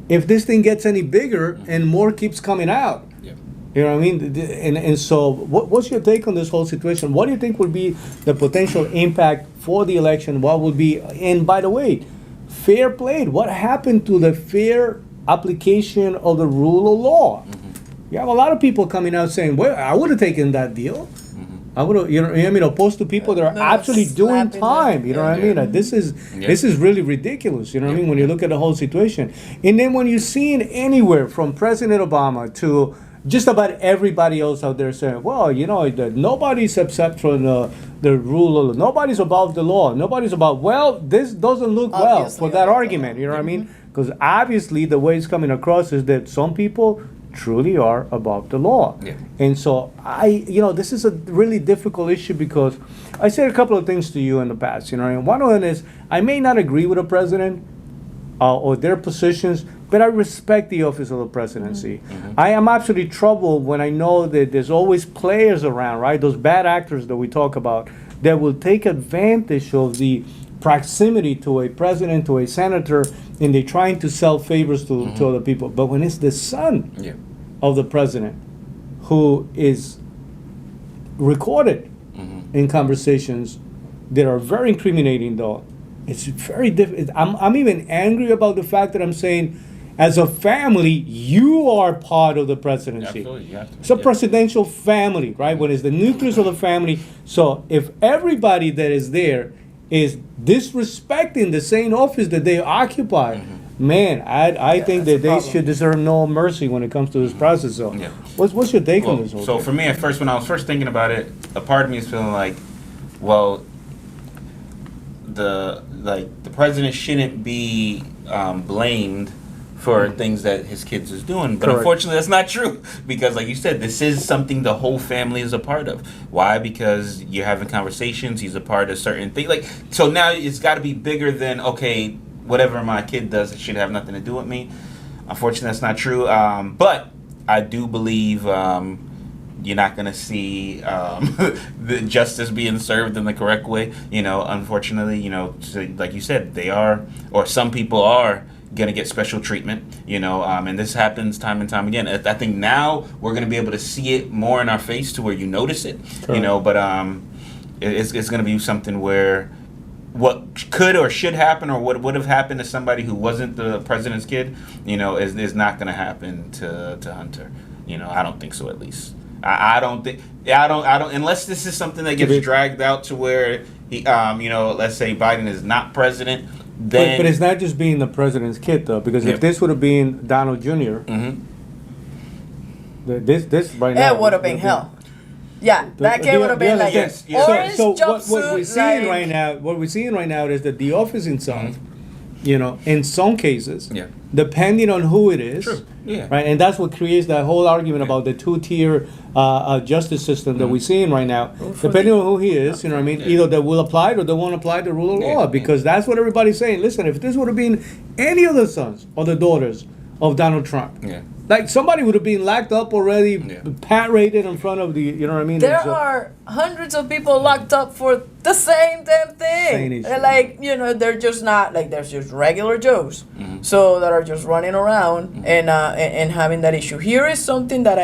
if this thing gets any bigger and more keeps coming out. Yep. You know what I mean? And so what's your take on this whole situation? What do you think would be the potential impact for the election? What would be, and by the way, fair play. What happened to the fair application of the rule of law? You have a lot of people coming out saying, well, I would have taken that deal. I would have, you know what I mean, opposed to people that are actually doing time. You know what I mean? Like, this is really ridiculous. You know what I mean? When you look at the whole situation, and then when you see it anywhere from President Obama to just about everybody else out there saying, well, you know, that nobody's except from the rule of law. Nobody's above the law. Nobody's above. Well, this doesn't look well for that argument. You know what I mean? Because obviously the way it's coming across is that some people truly are above the law. Yeah. And so this is a really difficult issue, because I said a couple of things to you in the past, you know, and one of them is I may not agree with the president or their positions, but I respect the office of the presidency. I am absolutely troubled when I know that there's always players around, right? Those bad actors that we talk about that will take advantage of the proximity to a president, to a senator, and they're trying to sell favors to other people. But when it's the son of the president who is recorded in conversations that are very incriminating, though, it's very difficult. I'm even angry about the fact that I'm saying, as a family, you are part of the presidency. Absolutely, you have to. It's a presidential family, right? When it's the nucleus of the family. So if everybody that is there is disrespecting the same office that they occupy, man, I think that they should deserve no mercy when it comes to this process. So, what's your take on this whole thing? For me, at first, when I was first thinking about it, a part of me is feeling like, well, the president shouldn't be blamed for things that his kids is doing. But unfortunately, that's not true. Because like you said, this is something the whole family is a part of. Why? Because you're having conversations, he's a part of certain things. Like, so now it's got to be bigger than, okay, whatever my kid does, it should have nothing to do with me. Unfortunately, that's not true. But I do believe you're not going to see the justice being served in the correct way. You know, unfortunately, you know, like you said, they are, or some people are, going to get special treatment, you know, and this happens time and time again. I think now we're going to be able to see it more in our face to where you notice it, you know, but it's going to be something where what could or should happen or what would have happened to somebody who wasn't the president's kid, you know, is not going to happen to Hunter. You know, I don't think so, at least. I don't think, unless this is something that gets dragged out to where, he, you know, let's say Biden is not president. Then, but it's not just being the president's kid, though, because if this would have been Donald Jr., this right now, it would have been hell. Yeah, that kid would have been like orange so jumpsuit. what we're seeing right now, is that the office itself in some cases, Yeah. depending on who it is. True. Yeah. Right, and that's what creates that whole argument about the two-tier justice system that we're seeing right now. Depending on who he is, you know what I mean? Yeah. Either they will apply it or they won't apply the rule of law, because that's what everybody's saying. Listen, if this would have been any of the sons or the daughters of Donald Trump, like somebody would have been locked up already, paraded in front of the, you know what I mean? There are hundreds of people locked up for the same damn thing. Same issue. And like, they're just not, like, there's just regular Joes. So that are just running around and having that issue. Here is something that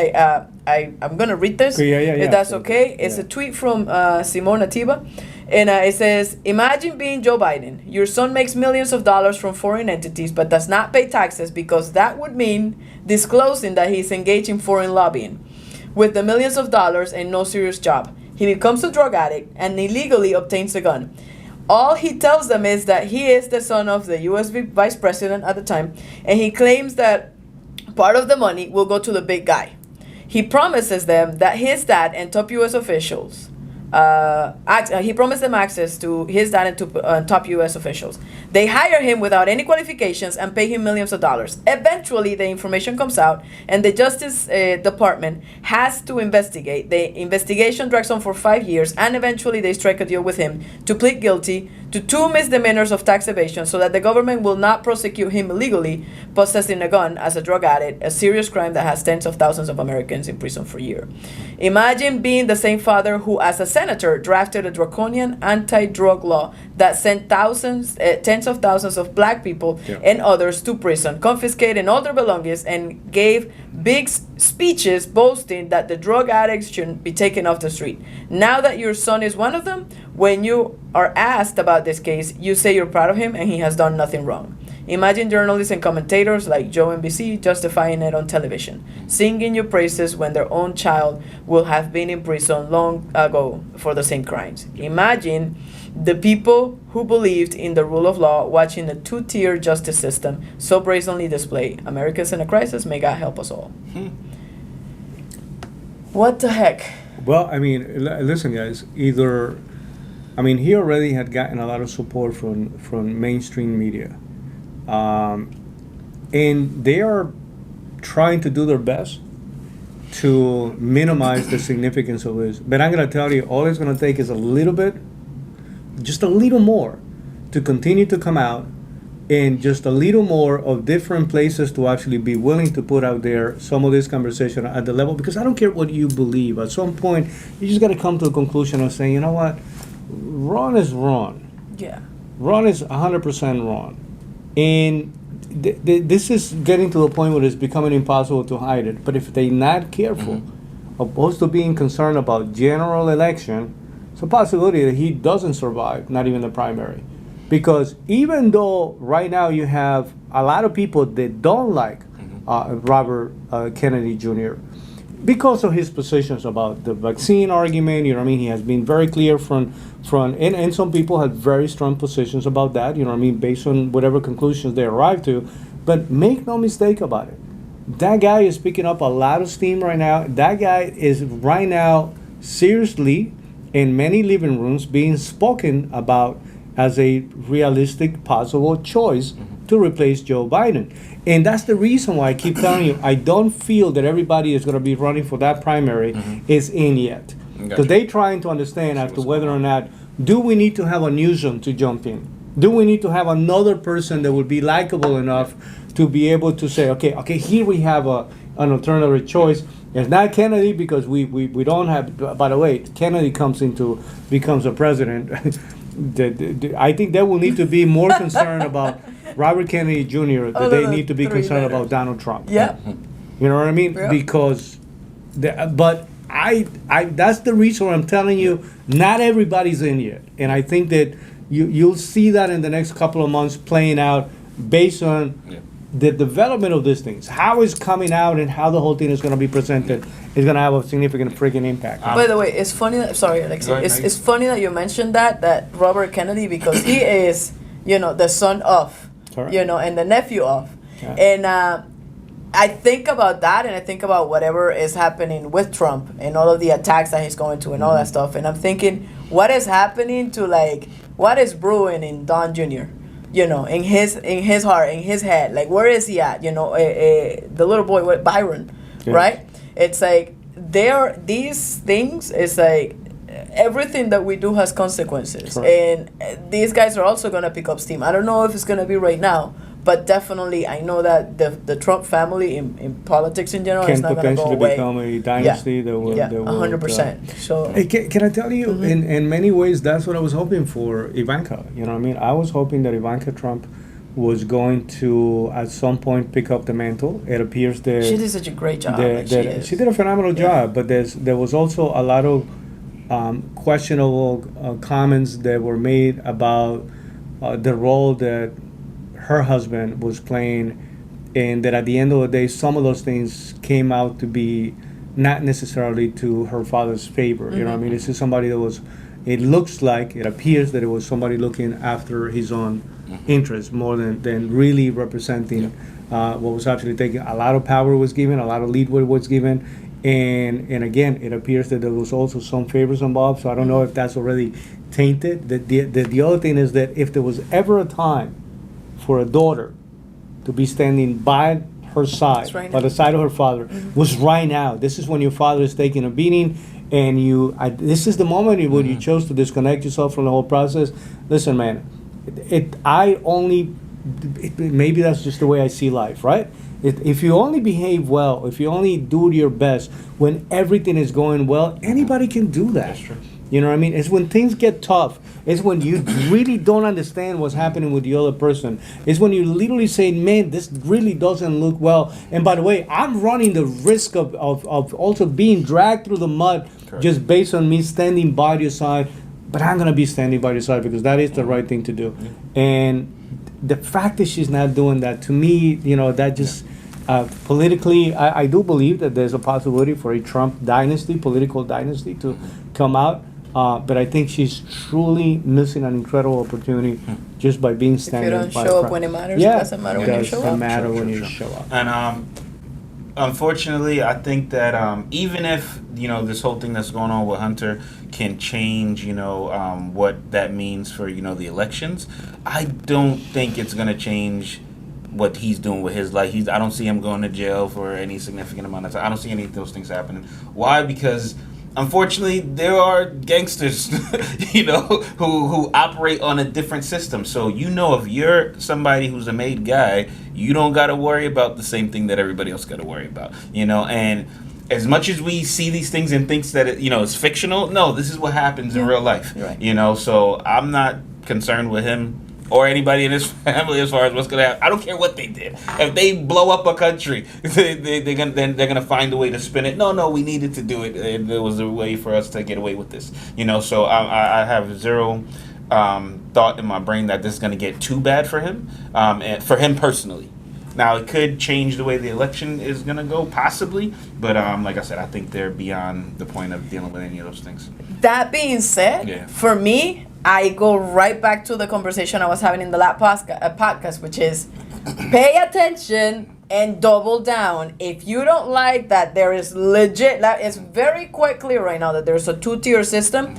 I'm going to read this, if that's okay. It's a tweet from Simone Atiba. And it says, imagine being Joe Biden. Your son makes millions of dollars from foreign entities, but does not pay taxes because that would mean disclosing that he's engaged in foreign lobbying. With the millions of dollars and no serious job, he becomes a drug addict and illegally obtains a gun. All he tells them is that he is the son of the U.S. vice president at the time, and he claims that part of the money will go to the big guy. He promises them that his dad and top U.S. officials he promised them access to his dad and to top U.S. officials. They hire him without any qualifications and pay him millions of dollars. Eventually, the information comes out, and the Justice Department has to investigate. The investigation drags on for 5 years, and eventually they strike a deal with him to plead guilty to 2 misdemeanors of tax evasion so that the government will not prosecute him illegally possessing a gun as a drug addict, a serious crime that has tens of thousands of Americans in prison for a year. Imagine being the same father who, as a senator, drafted a draconian anti-drug law that sent tens of thousands of black people and others to prison, confiscating all their belongings, and gave big speeches boasting that the drug addicts shouldn't be taken off the street. Now that your son is one of them, when you are asked about this case, you say you're proud of him and he has done nothing wrong. Imagine journalists and commentators like Joe NBC justifying it on television, singing your praises when their own child will have been in prison long ago for the same crimes. Imagine the people who believed in the rule of law watching the two-tier justice system so brazenly displayed. America's in a crisis. May God help us all. What the heck? Well, I mean, listen, guys. He already had gotten a lot of support from mainstream media. And they are trying to do their best to minimize the significance of this. But I'm going to tell you, all it's going to take is a little bit, just a little more, to continue to come out, and just a little more of different places to actually be willing to put out there some of this conversation at the level, because I don't care what you believe. At some point, you just got to come to a conclusion of saying, you know what, wrong is wrong. Yeah. Wrong is 100% wrong. And this is getting to the point where it's becoming impossible to hide it. But if they're not careful, opposed to being concerned about general election, it's a possibility that he doesn't survive, not even the primary. Because even though right now you have a lot of people that don't like Robert Kennedy Jr., because of his positions about the vaccine argument, he has been very clear and some people have very strong positions about that, based on whatever conclusions they arrive to. But make no mistake about it, that guy is picking up a lot of steam right now. That guy is right now seriously in many living rooms being spoken about as a realistic possible choice to replace Joe Biden. And that's the reason why I keep telling you, I don't feel that everybody is going to be running for that primary is in yet. Because they're trying to understand as to whether or not, do we need to have a Newsom to jump in? Do we need to have another person that would be likable enough to be able to say, okay, here we have an alternative choice. It's not Kennedy, because we don't have, by the way, Kennedy becomes a president. I think they will need to be more concerned about Robert Kennedy Jr. than they need to be concerned about Donald Trump. Yeah. You know what I mean? Yeah. Because, that's the reason why I'm telling you, not everybody's in yet. And I think that you'll see that in the next couple of months playing out based on the development of these things. How it's coming out and how the whole thing is going to be presented is going to have a significant freaking impact. By the way, it's funny that, sorry, Alexi, it's funny that you mentioned that Robert Kennedy, because he is, the son of, and the nephew of. Yeah. And I think about that, and I think about whatever is happening with Trump and all of the attacks that he's going to and all that stuff. And I'm thinking, what is happening to, what is brewing in Don Jr.? you know, in his heart, in his head, like where is he at? You know, the little boy with Byron, right? It's like these things. It's like everything that we do has consequences, and these guys are also gonna pick up steam. I don't know if it's gonna be right now, but definitely I know that the Trump family in politics in general is not gonna go away. Can potentially become a dynasty that will. 100%. So hey, can I tell you, in many ways, that's what I was hoping for Ivanka. You know what I mean? I was hoping that Ivanka Trump was going to at some point pick up the mantle. It appears that she did such a great job. She did a phenomenal job, but there was also a lot of questionable comments that were made about the role that her husband was playing, and that at the end of the day, some of those things came out to be not necessarily to her father's favor. You know what I mean? This is somebody that was, it appears that it was somebody looking after his own interests more than really representing what was actually taken. A lot of power was given, a lot of lead was given, and again, it appears that there was also some favors involved, so I don't know if that's already tainted. The other thing is that if there was ever a time for a daughter to be standing by her side, by the side of her father, was right now. This is when your father is taking a beating, and this is the moment when you chose to disconnect yourself from the whole process. Listen, man, maybe that's just the way I see life, right? If you only behave well, if you only do your best when everything is going well, anybody can do that. That's true. You know what I mean? It's when things get tough. It's when you really don't understand what's happening with the other person. It's when you literally say, man, this really doesn't look well. And by the way, I'm running the risk of also being dragged through the mud just based on me standing by your side. But I'm going to be standing by your side because that is the right thing to do. And the fact that she's not doing that, to me, you know, that just... politically, I do believe that there's a possibility for a Trump dynasty, political dynasty, to come out. But I think she's truly missing an incredible opportunity just by being standing by. If you don't show up when it matters, it doesn't matter when you show up. It doesn't matter when you show up. And unfortunately, I think that even if, you know, this whole thing that's going on with Hunter can change, you know, what that means for, you know, the elections, I don't think it's going to change what he's doing with his life. I don't see him going to jail for any significant amount of time. I don't see any of those things happening. Why? Because unfortunately there are gangsters, you know, who operate on a different system. So, you know, if you're somebody who's a made guy, you don't got to worry about the same thing that everybody else got to worry about, you know. And as much as we see these things and thinks that it, you know, it's fictional, no, this is what happens in real life, you know. So I'm not concerned with him or anybody in his family as far as what's gonna happen. I don't care what they did. If they blow up a country, they're gonna find a way to spin it. No, we needed to do it, and there was a way for us to get away with this. You know, so I have zero thought in my brain that this is gonna get too bad for him, and for him personally. Now, it could change the way the election is gonna go, possibly, but like I said, I think they're beyond the point of dealing with any of those things. That being said, for me, I go right back to the conversation I was having in the last podcast, which is pay attention and double down. If you don't like that there is legit, that it's very quite clear right now that there's a 2-tier system,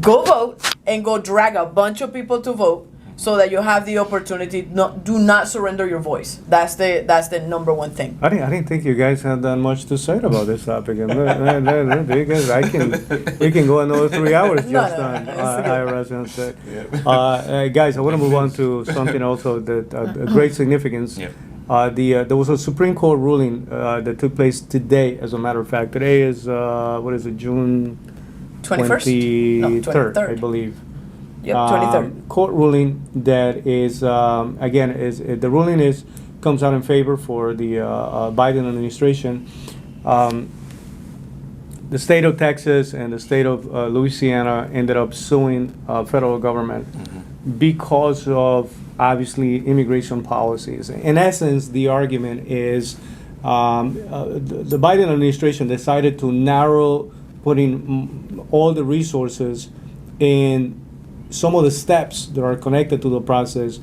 go vote and go drag a bunch of people to vote so that you have the opportunity. Do not surrender your voice. That's the number one thing. I didn't think you guys had that much to say about this topic. Because we can go another 3 hours just on IRS and say. Guys, I want to move on to something also that a great significance. There was a Supreme Court ruling that took place today. As a matter of fact, today is June 23rd, I believe. Yep, 23rd. Court ruling that is the ruling comes out in favor for the Biden administration. The state of Texas and the state of Louisiana ended up suing federal government because of obviously immigration policies. In essence, the argument is the Biden administration decided to narrow putting all the resources in some of the steps that are connected to the process,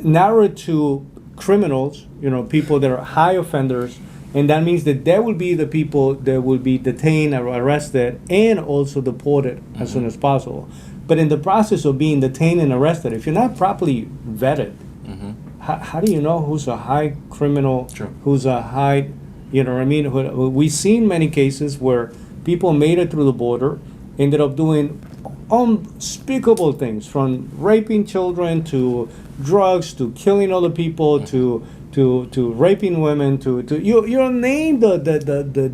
narrow it to criminals, you know, people that are high offenders, and that means that there will be the people that will be detained or arrested and also deported as soon as possible. But in the process of being detained and arrested, if you're not properly vetted, how do you know who's a high criminal, who's a high, you know what I mean? We've seen many cases where people made it through the border, ended up doing unspeakable things, from raping children to drugs to killing other people to raping women to you name the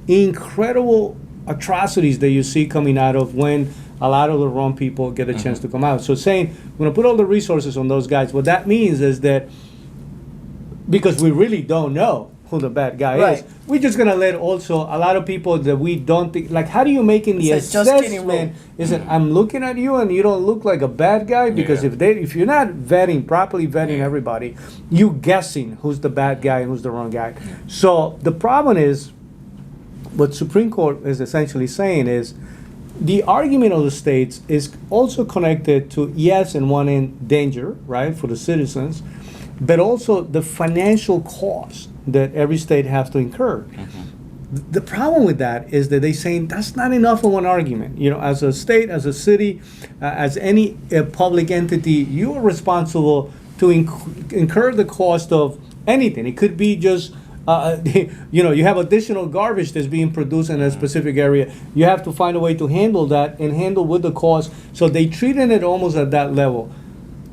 incredible atrocities that you see coming out of when a lot of the wrong people get a chance to come out. So saying we're going to put all the resources on those guys, what that means is that because we really don't know who the bad guy is, we're just going to let also a lot of people that we don't think, like, how do you make in the assessment? Is it I'm looking at you and you don't look like a bad guy? Because if you're not properly vetting everybody, you guessing who's the bad guy and who's the wrong guy. So the problem is, what Supreme Court is essentially saying is the argument of the states is also connected to, yes, in one end, danger, right, for the citizens, but also the financial cost that every state has to incur. The problem with that is that they're saying that's not enough of an argument. You know, as a state, as a city, as any public entity, you are responsible to incur the cost of anything. It could be just you have additional garbage that's being produced in a specific area. You have to find a way to handle that and handle with the cost. So they treated it almost at that level.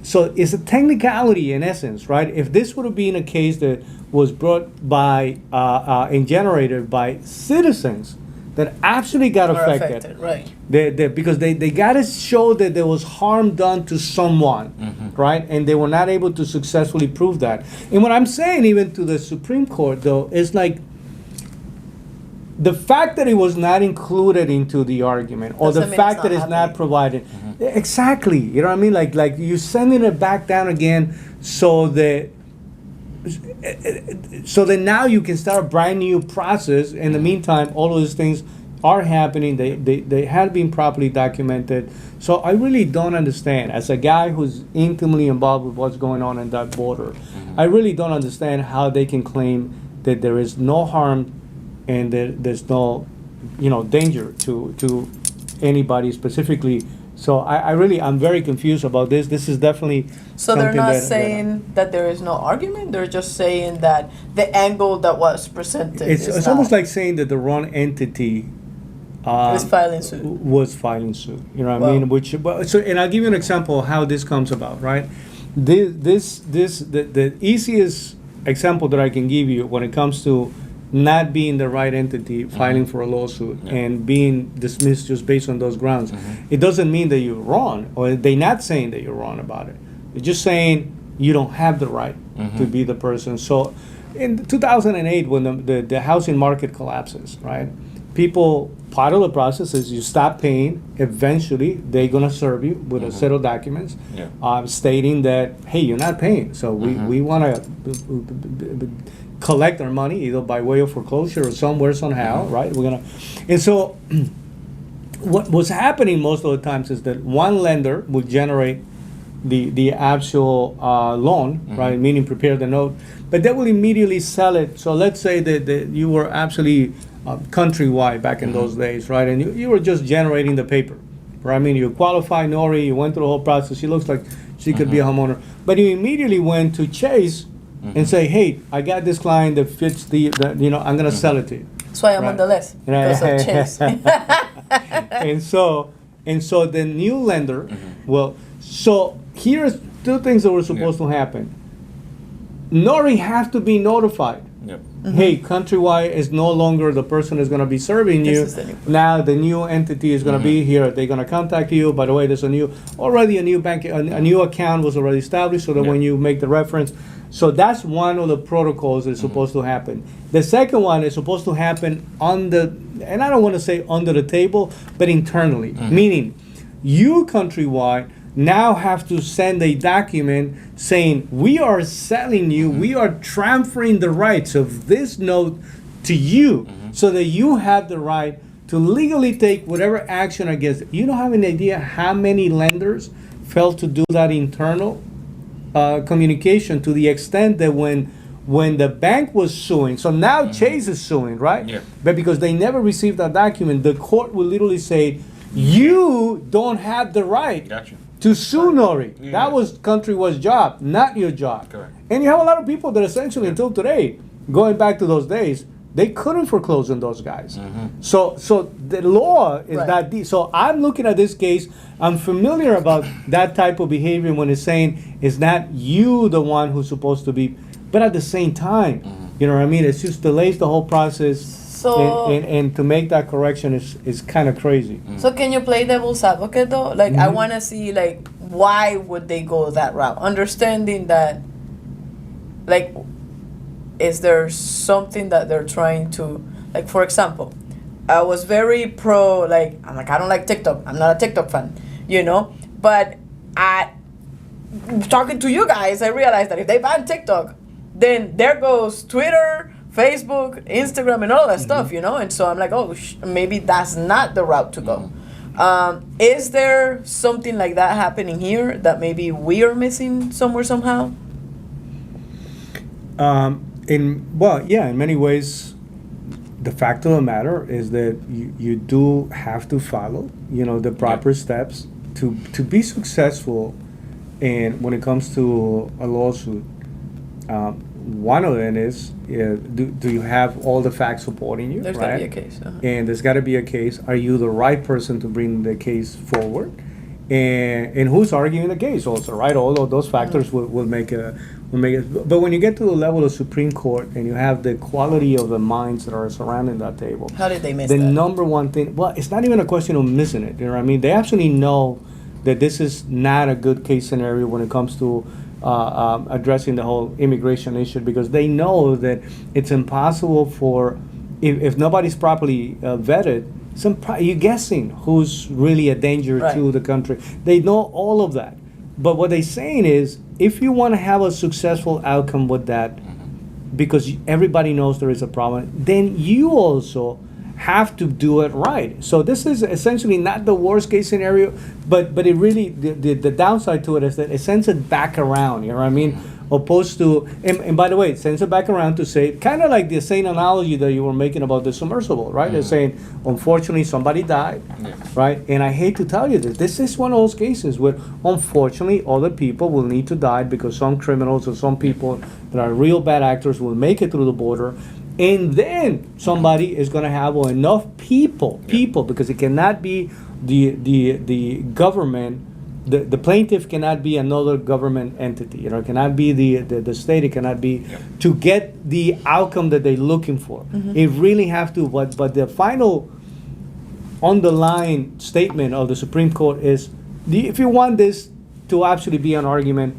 So it's a technicality in essence, right? If this would have been a case that was brought by and generated by citizens that actually got affected, right? Because they got to show that there was harm done to someone, right? And they were not able to successfully prove that. And what I'm saying, even to the Supreme Court, though, is like the fact that it was not included into the argument, or the fact that it's not provided. Exactly, you know what I mean? Like you're sending it back down again, so that now you can start a brand new process. In the meantime, all of these things are happening. They had been properly documented. So I really don't understand, as a guy who's intimately involved with what's going on in that border, I really don't understand how they can claim that there is no harm and there's no, danger to anybody specifically. So I'm very confused about this. This is definitely so they're not saying that there is no argument. They're just saying that the angle that was presented. It's almost like saying that the wrong entity was filing suit. You know what I mean? And I'll give you an example of how this comes about. Right? The easiest example that I can give you when it comes to not being the right entity filing for a lawsuit and being dismissed just based on those grounds. It doesn't mean that you're wrong, or they're not saying that you're wrong about it. They're just saying you don't have the right to be the person. So in 2008, when the housing market collapses, right, part of the process is you stop paying. Eventually, they're going to serve you with a set of documents stating that, hey, you're not paying. So we want to collect our money either by way of foreclosure or somewhere, somehow, right? And so what was happening most of the times is that one lender would generate the actual loan, right? Meaning prepare the note, but they will immediately sell it. So let's say that you were actually countrywide back in those days, right? And you were just generating the paper, right? I mean, you qualified Nori, you went through the whole process. She looks like she could be a homeowner, but you immediately went to Chase and say, hey, I got this client that fits the I'm going to sell it to you. That's why I'm on the list, because of Chase. and so the new lender, so here's two things that were supposed to happen. Nori has to be notified. Hey, Countrywide is no longer the person that's going to be serving you. Now the new entity is going to be here. They're going to contact you. By the way, there's a new bank, a new account was already established, so that when you make the reference. So that's one of the protocols that's supposed to happen. The second one is supposed to happen and I don't want to say under the table, but internally. Meaning, you, Countrywide, now have to send a document saying, we are selling you, we are transferring the rights of this note to you, so that you have the right to legally take whatever action against it. You don't have an idea how many lenders failed to do that internal communication, to the extent that when the bank was suing, so now Chase is suing, right? But because they never received that document, the court will literally say, You don't have the right Gotcha. to sue Nori. Yeah. That was country was job, not your job. Correct. And you have a lot of people that essentially until today, going back to those days, they couldn't foreclose on those guys. So the law is Right. that deep. So I'm looking at this case. I'm familiar about that type of behavior when it's saying it's not you the one who's supposed to be, but at the same time, you know what I mean? It just delays the whole process. So- and to make that correction is kind of crazy. So can you play devil's advocate though? Like I want to see like why would they go that route? Understanding that, like, is there something that they're trying to, like, for example, I was very pro, like, I'm like, I don't like TikTok. I'm not a TikTok fan, you know? But talking to you guys, I realized that if they ban TikTok, then there goes Twitter, Facebook, Instagram, and all that stuff, you know? And so I'm like, oh, maybe that's not the route to go. Is there something like that happening here that maybe we are missing somewhere somehow? In many ways, the fact of the matter is that you do have to follow, the proper steps to be successful. And when it comes to a lawsuit, one of them is, do you have all the facts supporting you? There's got to be a case. And there's got to be a case. Are you the right person to bring the case forward? And who's arguing the case also, right? All of those factors will make it. But when you get to the level of Supreme Court and you have the quality of the minds that are surrounding that table, How did they miss the that? number one thing, well, it's not even a question of missing it. You know what I mean? They actually know that this is not a good case scenario when it comes to addressing the whole immigration issue, because they know that it's impossible for, if nobody's properly vetted, you're guessing who's really a danger Right. to the country. They know all of that. But what they're saying is, if you want to have a successful outcome with that, because everybody knows there is a problem, then you also have to do it right. So this is essentially not the worst case scenario, but it really, the downside to it is that it sends it back around, you know what I mean? Opposed to, and by the way, it sends it back around to say, kind of like the same analogy that you were making about the submersible, right? They're saying, unfortunately, somebody died, right? And I hate to tell you this is one of those cases where, unfortunately, other people will need to die because some criminals or some people that are real bad actors will make it through the border. And then somebody is going to have enough people, because it cannot be the government. The plaintiff cannot be another government entity. It cannot be the state. It cannot be to get the outcome that they're looking for. It really have to. But the final underlying statement of the Supreme Court is, if you want this to actually be an argument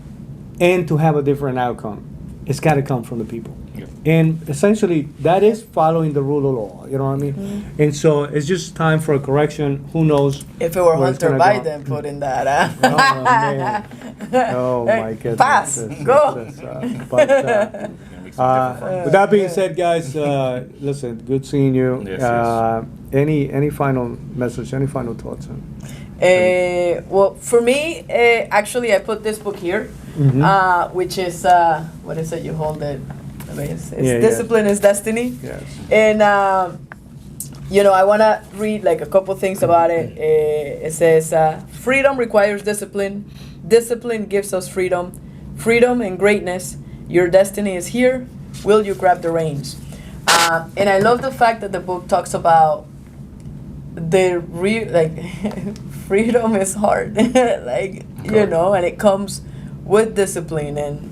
and to have a different outcome, it's got to come from the people. And essentially, that is following the rule of law. You know what I mean? And so it's just time for a correction. Who knows? If it were where it's Hunter gonna go. Biden putting that, Oh, man. Oh, Hey, my goodness. pass. Go. With that being said, guys, listen, good seeing you. Yes, Any final message, any final thoughts? well, for me, actually, I put this book here, which is, what is it? You hold it. It's Discipline is Destiny. Yes. And, I want to read like a couple things about it. It says, freedom requires discipline. Discipline gives us freedom. Freedom and greatness. Your destiny is here. Will you grab the reins? And I love the fact that the book talks about freedom is hard. And it comes with discipline. And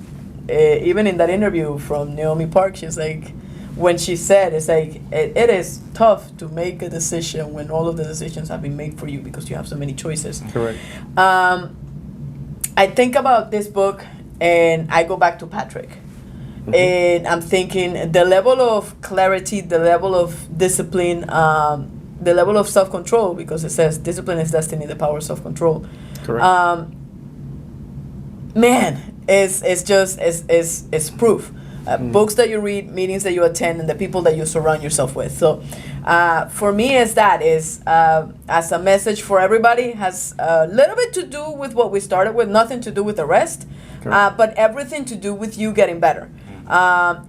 even in that interview from Naomi Park, she's like, when she said, it's like, it is tough to make a decision when all of the decisions have been made for you because you have so many choices. Correct. I think about this book and I go back to Patrick. And I'm thinking the level of clarity, the level of discipline, the level of self-control, because it says discipline is destiny, the power of self-control. Correct. Man, it's proof. Books that you read, meetings that you attend, and the people that you surround yourself with. So for me, as a message for everybody, has a little bit to do with what we started with, nothing to do with the rest, but everything to do with you getting better. Can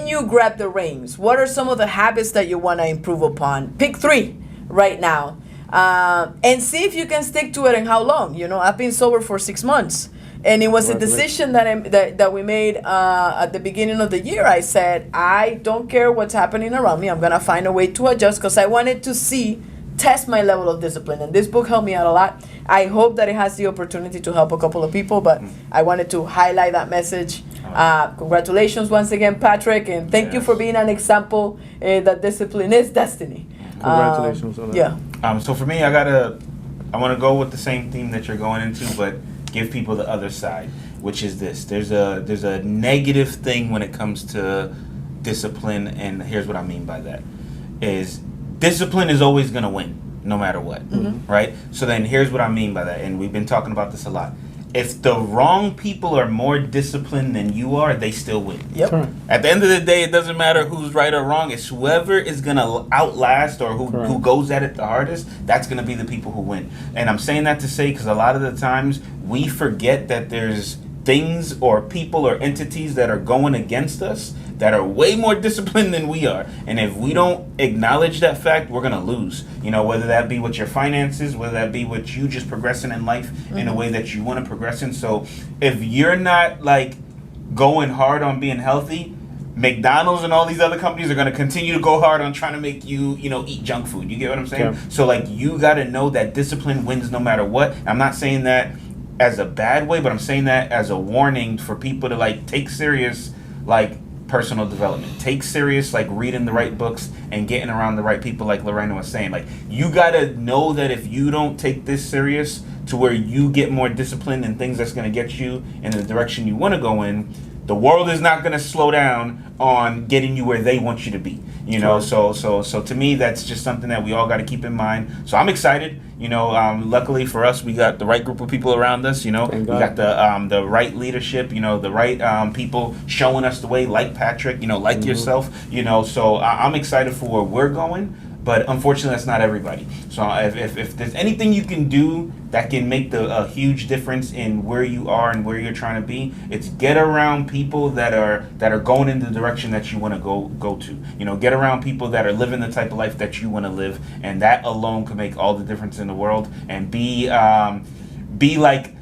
you grab the reins? What are some of the habits that you want to improve upon? Pick 3. right now. And see if you can stick to it and how long. You know, I've been sober for 6 months. And it was a decision that we made at the beginning of the year. I said, I don't care what's happening around me. I'm going to find a way to adjust because I wanted to test my level of discipline. And this book helped me out a lot. I hope that it has the opportunity to help a couple of people, but I wanted to highlight that message. Congratulations once again, Patrick, and thank you for being an example that discipline is destiny. Congratulations on that. Yeah. So for me, I want to go with the same theme that you're going into, but give people the other side, which is this. There's a negative thing when it comes to discipline, and here's what I mean by that. Is discipline is always going to win, no matter what, right? So then here's what I mean by that, and we've been talking about this a lot. If the wrong people are more disciplined than you are, they still win. Yep. Correct. At the end of the day, it doesn't matter who's right or wrong. It's whoever is going to outlast or who goes at it the hardest, that's going to be the people who win. And I'm saying that to say because a lot of the times we forget that there's things or people or entities that are going against us that are way more disciplined than we are. And if we don't acknowledge that fact, we're going to lose. You know, whether that be with your finances, whether that be with you just progressing in life in a way that you want to progress in. So if you're not like going hard on being healthy, McDonald's and all these other companies are going to continue to go hard on trying to make you, eat junk food. You get what I'm saying? Yeah. So like you got to know that discipline wins no matter what. I'm not saying that as a bad way, but I'm saying that as a warning for people to like take serious like personal development. Take serious like reading the right books and getting around the right people like Lorena was saying. Like you got to know that if you don't take this serious to where you get more disciplined and things that's going to get you in the direction you want to go in, the world is not going to slow down on getting you where they want you to be. You know, so to me, that's just something that we all got to keep in mind. So I'm excited. You know, luckily for us, we got the right group of people around us. You know, we got the right leadership. You know, the right people showing us the way, like Patrick. You know, like yourself. You know, so I'm excited for where we're going. But unfortunately, that's not everybody. So if there's anything you can do that can make a huge difference in where you are and where you're trying to be, it's get around people that are going in the direction that you want to go to. You know, get around people that are living the type of life that you want to live, and that alone can make all the difference in the world. And be like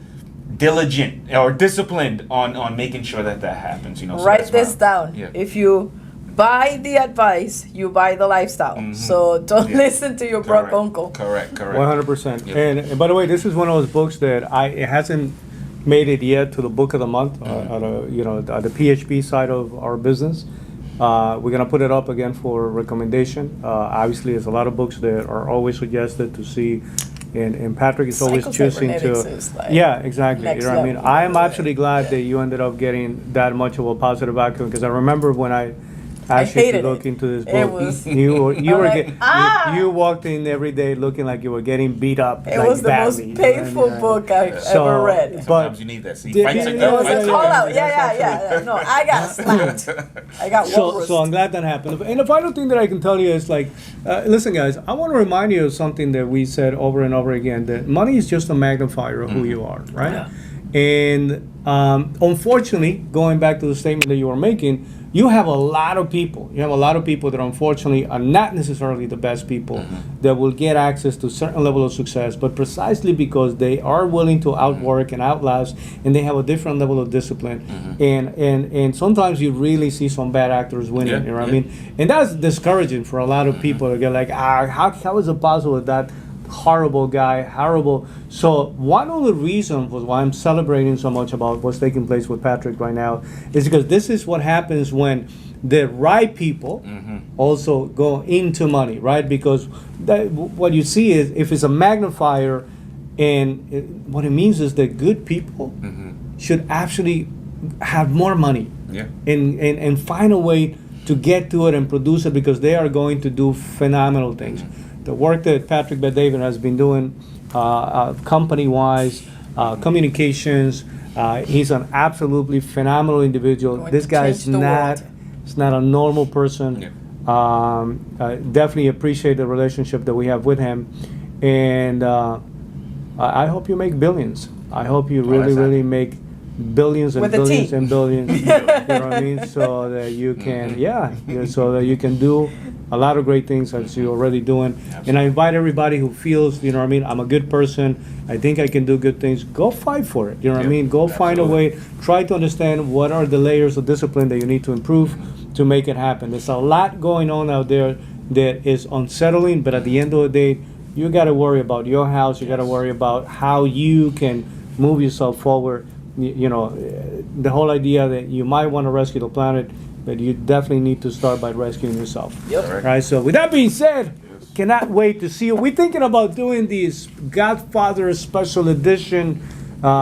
diligent or disciplined on making sure that happens. You know, so write this down. Yeah. If you buy the advice, you buy the lifestyle. So don't listen to your broke uncle. Correct. 100%. Yep. And by the way, this is one of those books that it hasn't made it yet to the book of the month, at the PHP side of our business. We're gonna put it up again for recommendation. Obviously, there's a lot of books that are always suggested to see. And Patrick is always choosing to. Is like Exactly. You next know what I mean? level. I am actually glad that you ended up getting that much of a positive outcome, because I remember when I asked you to hated look it. into this It book, was- you walked in every day looking like you were getting beat up. It like was the badly, most painful book I've ever read. But Sometimes you need that. See, Did- fights did- like It was that. a yeah, call yeah, out. Yeah. No, I got slapped. I got walrused. So I'm glad that happened. And the final thing that I can tell you is like, listen, guys, I want to remind you of something that we said over and over again, that money is just a magnifier of who you are, right? Yeah. And unfortunately, going back to the statement that you were making, you have a lot of people. You have a lot of people that unfortunately are not necessarily the best people that will get access to a certain level of success, but precisely because they are willing to outwork and outlast, and they have a different level of discipline. And sometimes you really see some bad actors winning. Yeah, You know what I mean? And that's discouraging for a lot of people to get like, how is it possible that horrible guy, horrible. So one of the reasons why I'm celebrating so much about what's taking place with Patrick right now is because this is what happens when the right people also go into money, right? Because what you see is, if it's a magnifier, and what it means is that good people should actually have more money and find a way to get to it and produce it, because they are going to do phenomenal things. The work that Patrick Betdavid has been doing company-wise, communications, he's an absolutely phenomenal individual. Going This to guy change is the not, world. he's not a normal person. I definitely appreciate the relationship that we have with him. And I hope you make billions. I hope you really, that's really make billions and With a billions T. and billions. You know what I mean? So that you can, so that you can do a lot of great things as you're already doing. And I invite everybody who feels, you know what I mean, I'm a good person, I think I can do good things, go fight for it. You know what I mean? Go find a way, try to understand what are the layers of discipline that you need to improve to make it happen. There's a lot going on out there that is unsettling, but at the end of the day, you got to worry about your house, you got to worry about how you can move yourself forward. You know, the whole idea that you might want to rescue the planet, but you definitely need to start by rescuing yourself. Yep. All right, so with that being said, cannot wait to see you. We're thinking about doing these Godfather special edition.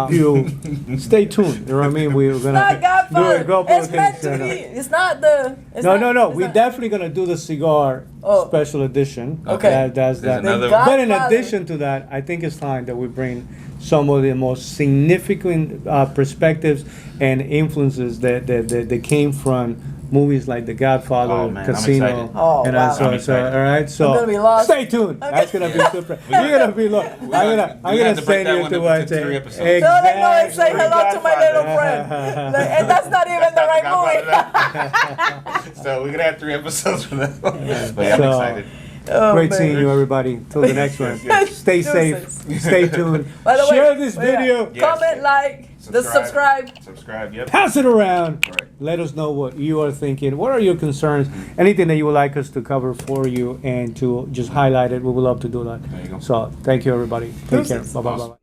You stay tuned. You know what I mean? We're It's gonna not Godfather. do a couple of It's meant things, to you be. know. It's not the. It's No, not, no, no. it's We're not- definitely gonna do the cigar Oh. special edition. Okay. That's There's that. another one. But in Godfather. addition to that, I think it's time that we bring some of the most significant perspectives and influences that came from movies like The Godfather, Oh, man, I'm Casino, excited. Oh, and wow. so, I'm so excited. all right. So I'm gonna be lost. stay tuned. Okay. That's gonna be super. You're gonna be lost. I'm gonna have to break send that you one to up what? into 3 episodes. So they know and say Exactly. hello to my little friend. And that's not even the right movie. So we're gonna have 3 episodes for that one. But yeah, I'm So- excited. Oh, Great man. seeing you, everybody. Till the next one. Yes. Stay safe. Deuces. Stay tuned. By the way, Share this oh, yeah. video. Yes. Comment, like, subscribe. Subscribe, yep. Pass it around. Correct. Let us know what you are thinking. What are your concerns? Anything that you would like us to cover for you and to just highlight it, we would love to do that. There you go. So thank you, everybody. Take care. Deuces. Bye bye. Awesome. Bye.